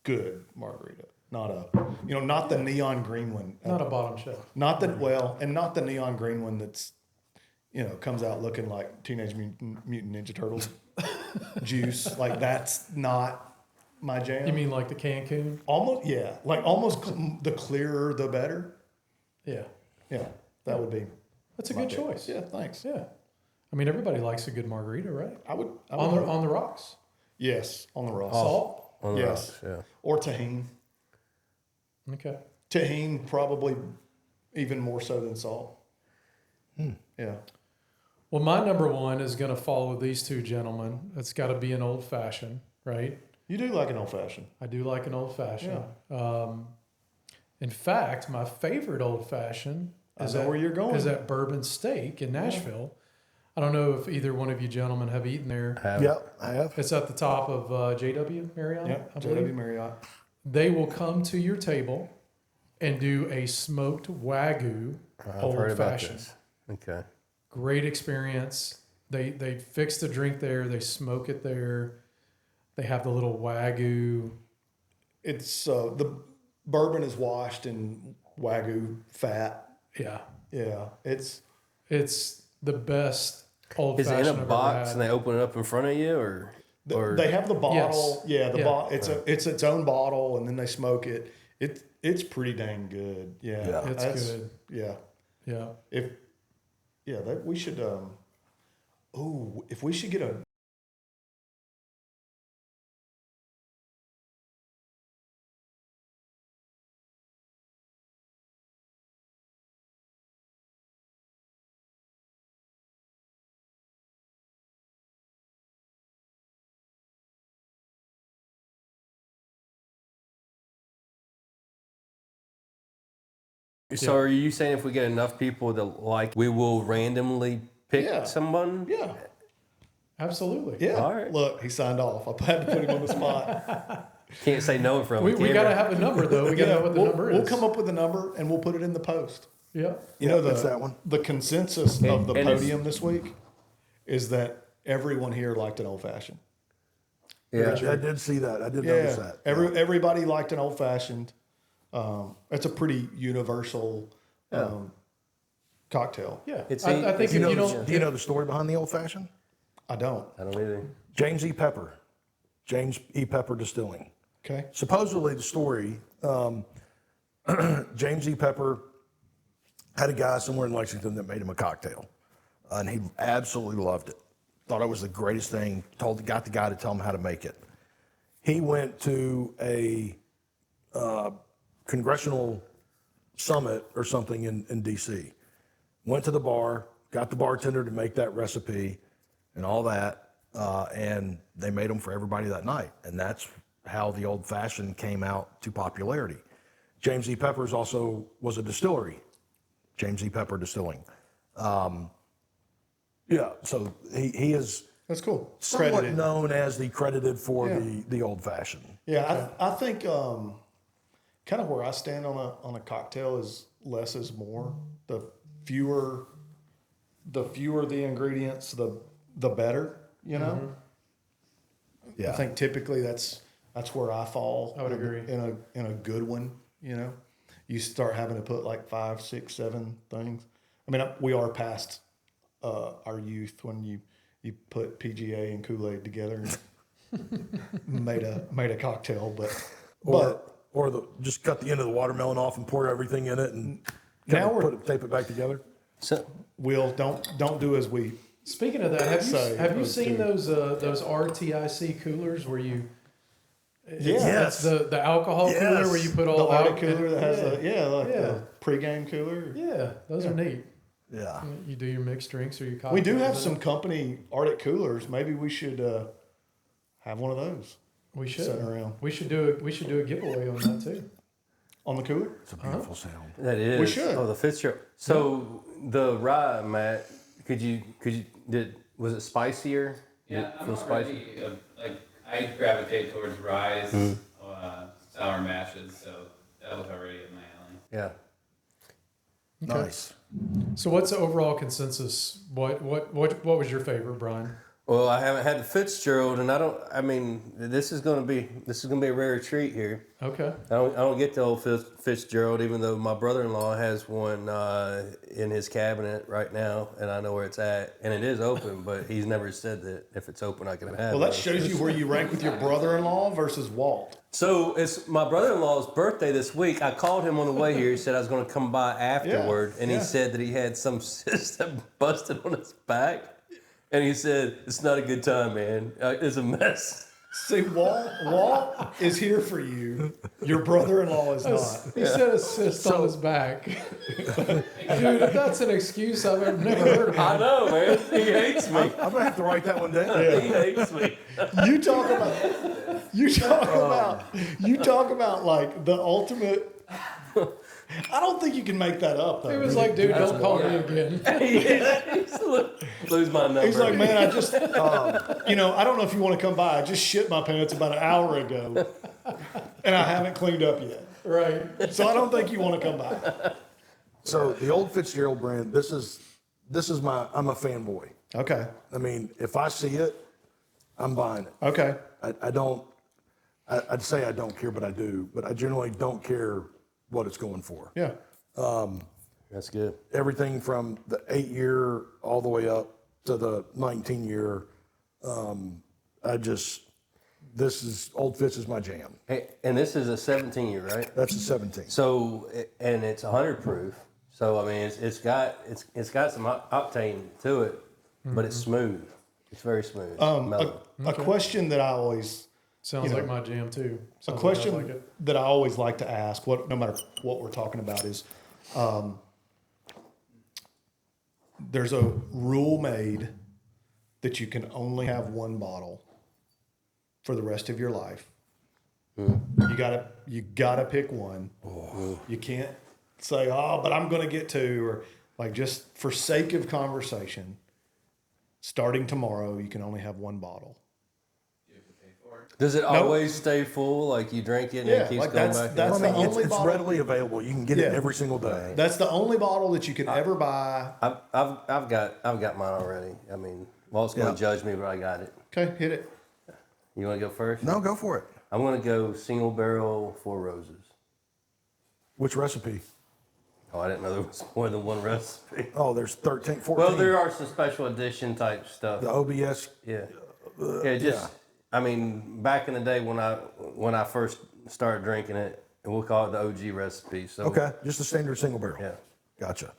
good margarita, not the neon green one. Not a bottom shelf. Not the neon green one that's, comes out looking like Teenage Mutant Ninja Turtles juice. Like that's not my jam. You mean like the Cancun? Almost, yeah. Like almost the clearer the better. Yeah. Yeah, that would be. That's a good choice. Yeah, thanks. Yeah. I mean, everybody likes a good margarita, right? I would On the rocks. Yes, on the rocks. Salt. On the Yes. rocks, yeah. Or tahini. Okay. Tahini probably even more so than salt. Yeah. Well, my number one is going to follow these two gentlemen. It's got to be an old fashioned, right? You do like an old fashioned. I do like an old fashioned. In fact, my favorite old fashioned is where you're going. Is at Bourbon Steak in Nashville. I don't know if either one of you gentlemen have eaten there. Yep, I have. It's at the top of JW Marriott. Yeah, I believe. JW Marriott. They will come to your table and do a smoked Wagyu I've old heard about fashioned. this. Okay. Great experience. They fix the drink there. They smoke it there. They have the little Wagyu. It's the bourbon is washed in Wagyu fat. Yeah, Yeah, it's the best old Is it fashioned in a box and they open it up in front of you, or they have the bottle. Yes. Yeah, it's its own bottle, and then they smoke it. It's pretty dang good. Yeah, it's good. Yeah, Yeah. we should. If we should get a. So are you saying if we get enough people that like, we will randomly pick Yeah. someone? Yeah, Absolutely. yeah. All right. Look, he signed off. I had to put him on the spot. Can't say no in front We of the got to camera. have a number though. We got to know what the number is. We'll come up with a number and we'll put it in the post. Yeah. That's that one. The consensus of the And it's- podium this week is that everyone here liked an old fashioned. Yeah. I did see that. I did notice that. Everybody liked an old fashioned. It's a pretty universal cocktail. Yeah. It's I a- think Do you if you know? don't. Do you know the story behind the old fashioned? I don't. I don't either. James E. Pepper, James E. Pepper Distilling. Okay. Supposedly, the story, James E. Pepper had a guy somewhere in Lexington that made him a cocktail, and he absolutely loved it. Thought it was the greatest thing. Got the guy to tell him how to make it. He went to a congressional summit or something in D.C. Went to the bar, got the bartender to make that recipe, and all that, and they made them for everybody that night, and that's how the old fashioned came out to popularity. James E. Pepper's also was a distillery, James E. Pepper Distilling. Yeah, so he is That's cool. somewhat Credited. known as the credited for Yeah. the old fashioned. Yeah, I think kind of where I stand on a cocktail is less is more. The fewer the ingredients, the better. You know. Yeah. I think typically that's where I fall. I would agree. In a good one. You know, you start having to put like 5, 6, 7 things. I mean, we are past our youth when you put PGA and Kool-Aid together and made a cocktail, Or just cut the end of the watermelon off and pour everything in it and Now tape it back together. So Will don't do as we. Speaking of that, have you those seen two. those RTIC coolers where you? Yes. That's the alcohol cooler where you put all The Arctic out- cooler that has Yeah. the pregame cooler. Yeah, those are neat. Yeah. You do your mixed drinks or your cocktails. We do have with some it. company Arctic coolers. Maybe we should have one of those We should. sitting around We should do a giveaway on that too. on the cooler. It's a beautiful sound. that is. We should. Oh, the Fitzgerald. So the rye, Matt, was it spicier? Did Yeah, it I'm feel not spicy? really, I gravitate towards ryes, sour mashes, so that was already in my alley. Yeah. Nice. So what's the overall consensus? What was your favorite, Brian? Well, I haven't had the Fitzgerald, and I mean, this is gonna be a rare treat here. Okay. I don't get the old Fitzgerald, even though my brother-in-law has one in his cabinet right now, and I know where it's at, and it is open. But he's never said that if it's open, I can have it. Well, that shows you where you rank with your brother-in-law versus Walt. So it's my brother-in-law's birthday this week. I called him on the way here. He said I was going to come by afterward, and he said that he had some system busted on his back. And he said, it's not a good time, man. It's a mess. See, Walt is here for you. Your brother-in-law is not. He said a cyst on his back. Dude, if that's an excuse I've never heard of. I know, man. He hates me. I'm gonna have to write that one down. He hates me. You talk about like the ultimate. I don't think you can make that up though. He was like, dude, don't call me again. Lose my number. He's like, man, I just, I don't know if you want to come by. I just shit my pants about an hour ago, and I haven't cleaned up yet. Right. So I don't think you want to come by. So the old Fitzgerald brand, this is I'm a fanboy. Okay. I mean, if I see it, I'm buying it. Okay. I'd say I don't care, but I do. But I generally don't care what it's going for. Yeah. That's good. Everything from the 8-year all the way up to the 19-year. Old Fitz is my jam. Hey, and this is a 17-year, right? That's a 17. So, and it's 100 proof. So I mean, it's got some octane to it, but it's smooth. It's very smooth. Mellow. A question that I always Sounds like my jam too. A question that I always like to ask, no matter what we're talking about, is there's a rule made that you can only have one bottle for the rest of your life. You gotta pick one. You can't say, but I'm going to get two, or like, just for sake of conversation, starting tomorrow, you can only have one bottle. Does it always stay full? Like you drink it and it keeps going back? That's the only it's bottle. readily available. You can get it every single day. That's the only bottle that you can ever buy. I've got mine already. I mean, Walt's going to judge me, but I got it. Okay, hit it. You want to go first? No, go for it. I'm going to go single barrel 4 Roses. Which recipe? Oh, I didn't know there was more than one recipe. Oh, there's 13, 14. Well, there are some special edition type stuff. The OBS. Yeah. I mean, back in the day when I first started drinking it, and we'll call it the OG recipe. So Okay, just a standard single barrel. Yeah. Gotcha.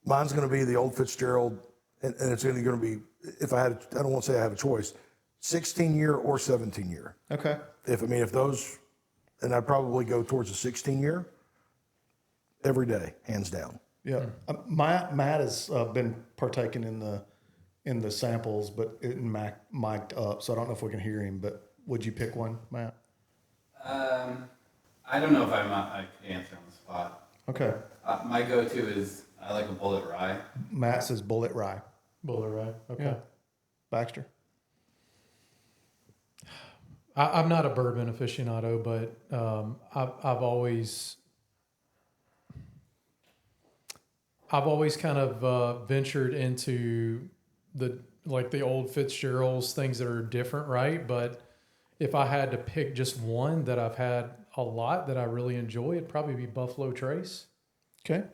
Mine's going to be the old Fitzgerald, and it's going to be, I don't want to say I have a choice, 16-year or 17-year. Okay. If those, and I'd probably go towards a 16-year every day, hands down. Yeah. Matt has been partaking in the samples, but it mic'd up, so I don't know if we can hear him. But would you pick one, Matt? I don't know if I could answer on the spot. Okay. My go-to is I like a Bullet Rye. Matt says Bullet Rye. Bullet Rye. Okay. Yeah. Baxter. I'm not a bourbon aficionado, but I've always kind of ventured into the old Fitzgeralds, things that are different, right? But if I had to pick just one that I've had a lot that I really enjoy, it'd probably be Buffalo Trace. Okay.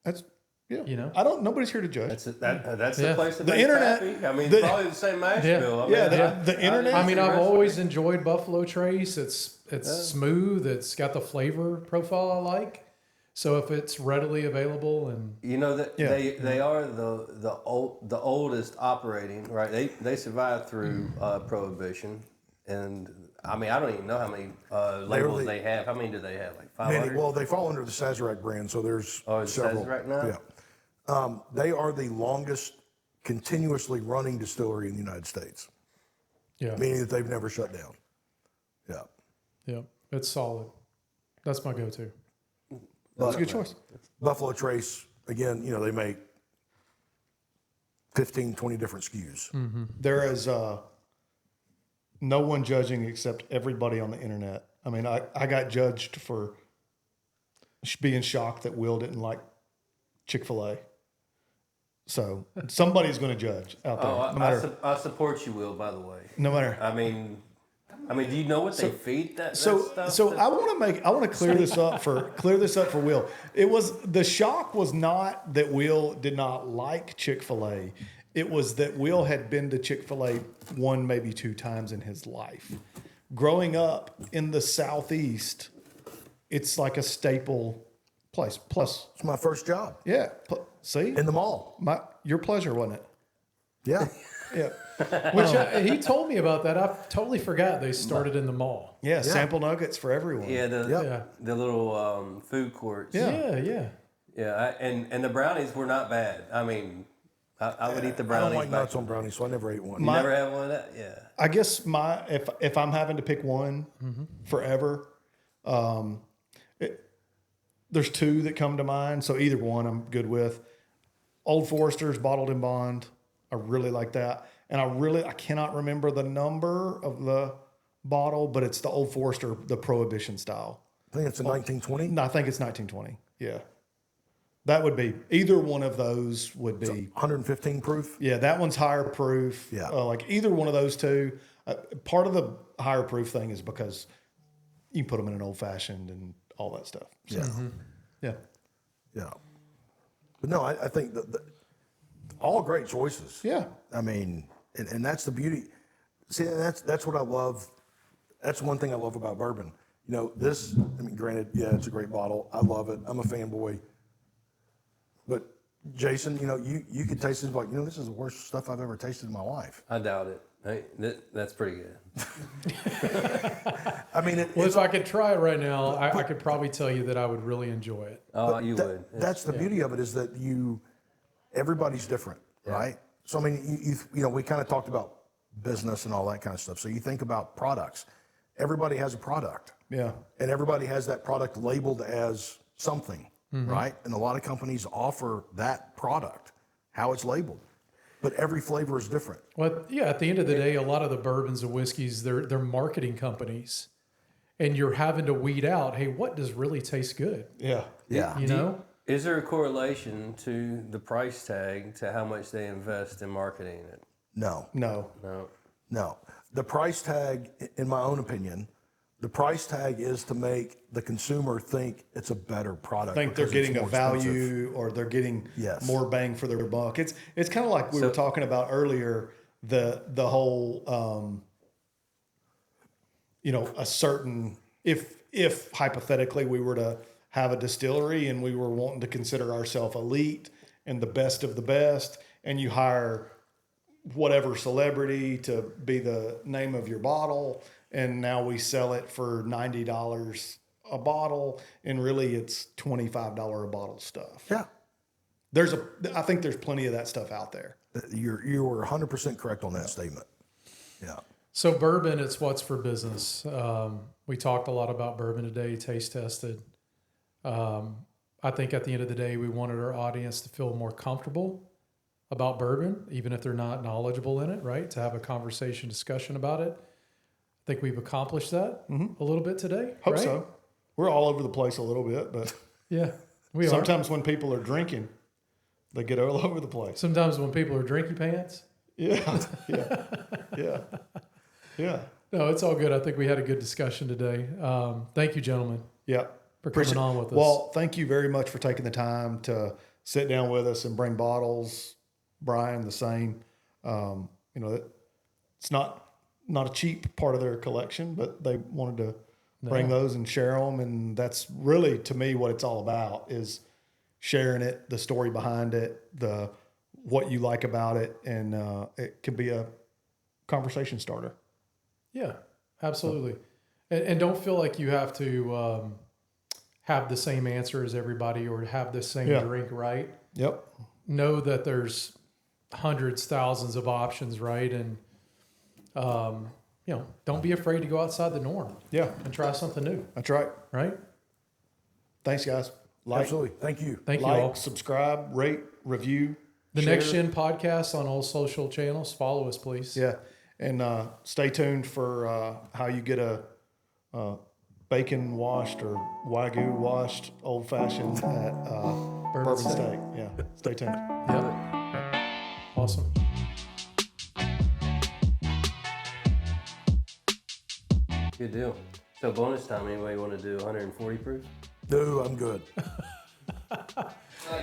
That's nobody's here to judge. that's the place to The make internet- happy. I mean, the- it's probably the same mash bill. The internet. I mean, I've always enjoyed Buffalo Trace. It's smooth. It's got the flavor profile I like. So if it's readily available and they are the oldest operating, right? They survived through Prohibition, and I mean I don't even know how many labels they have. How many do they have? Like 500? Well, they fall under the Sazerac brand, so there's several. Sazerac now? Yeah. They are the longest continuously running distillery in the United States, meaning that they've never shut down. Yeah, it's solid. That's my go-to. That's a good choice. Buffalo Trace, again, they make 15, 20 different SKUs. Mm-hmm. There is no one judging except everybody on the internet. I mean, I got judged for being shocked that Will didn't like Chick-fil-A. So somebody's going to judge out there. Oh, no matter, I support you, Will. By the way, no matter. I mean, do you know what they feed that stuff? So I want to clear this up for Will. It was the shock was not that Will did not like Chick-fil-A. It was that Will had been to Chick-fil-A 1, maybe 2 times in his life. Growing up in the Southeast, it's like a staple place. Plus, It's my first job yeah. See, in the mall. your pleasure, wasn't it? Yeah. Yeah. Which he told me about that. I totally forgot they started in the mall. Yeah. Sample nuggets for everyone. Yeah, Yep. the little food courts. Yeah. And the brownies were not bad. I mean, I would eat the I brownies. don't like back nuts on brownies, so I never ate one. You never had one of that? Yeah. I guess if I'm having to pick one forever, there's 2 that come to mind. So either one I'm good with. Old Forester's bottled in bond. I really like that. And I cannot remember the number of the bottle, but it's the Old Forester, the Prohibition style. I think it's a 1920. No, I think it's 1920. Yeah. That would be, either one of those would be. 115 proof. Yeah, that one's higher proof. Yeah. Like either one of those 2. Part of the higher proof thing is because you can put them in an old fashioned and all that stuff. So, Yeah. yeah. Yeah. But no, I think that all great choices. Yeah. I mean, and that's the beauty. See, that's what I love. That's one thing I love about bourbon. You know, granted, yeah, it's a great bottle. I love it. I'm a fanboy. But Jason, you know, you could taste it like, you know, this is the worst stuff I've ever tasted in my life. I doubt it. Hey, that's pretty good. I mean, If I could try it right now, I could probably tell you that I would really enjoy it. Oh, you would. That's the beauty of it, is that everybody's different, right? So I mean, you know, we kind of talked about business and all that kind of stuff. So you think about products. Everybody has a product. Yeah. And everybody has that product labeled as something, right? And a lot of companies offer that product, how it's labeled. But every flavor is different. Well, yeah, at the end of the day, a lot of the bourbons and whiskeys, they're marketing companies. And you're having to weed out, hey, what does really taste good? Yeah. Yeah. You know? Is there a correlation to the price tag to how much they invest in marketing it? No. No. No. The price tag, in my own opinion, the price tag is to make the consumer think it's a better product. Think they're because it's getting a more expensive. value, or they're getting Yes. more bang for their buck. It's kind of like we were talking about earlier, the whole you know, a certain, if hypothetically we were to have a distillery and we were wanting to consider ourselves elite and the best of the best, and you hire whatever celebrity to be the name of your bottle, and now we sell it for $90 a bottle, and really it's $25 a bottle stuff. Yeah. I think there's plenty of that stuff out there. You were 100% correct on that statement. Yeah. So bourbon, it's what's for business. We talked a lot about bourbon today, taste tested. I think at the end of the day, we wanted our audience to feel more comfortable about bourbon, even if they're not knowledgeable in it, right? To have a conversation, discussion about it. I think we've accomplished that a little bit today. Hope right? so. We're all over the place a little bit, but Yeah, we are. sometimes when people are drinking, they get all over the place. Sometimes when people are drinky pants. Yeah, yeah. No, it's all good. I think we had a good discussion today. Thank you, gentlemen. Yeah. For coming on with us. Well, thank you very much for taking the time to sit down with us and bring bottles. Brian, the same. You know, it's not a cheap part of their collection, but they wanted to bring those and share them. And that's really, to me, what it's all about, is sharing it, the story behind it, what you like about it. And it can be a conversation starter. Yeah, absolutely. And don't feel like you have to have the same answer as everybody or have the same drink, right? Yep. Know that there's hundreds, thousands of options, right? And, you know, don't be afraid to go outside the norm. Yeah. And try something new, That's right. right? Thanks, guys. Like, Absolutely. Thank you. Thank you all. subscribe, rate, review. The share. NexGen podcast on all social channels. Follow us, please. Yeah. And stay tuned for how you get a bacon washed or Wagyu washed old fashioned at Bourbon Steak. Yeah. Stay tuned. Yep. Awesome. Good deal. So bonus time, anybody want to do 140 proof? No, I'm good.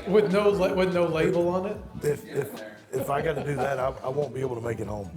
With no label on it? If I got to do that, I won't be able to make it home.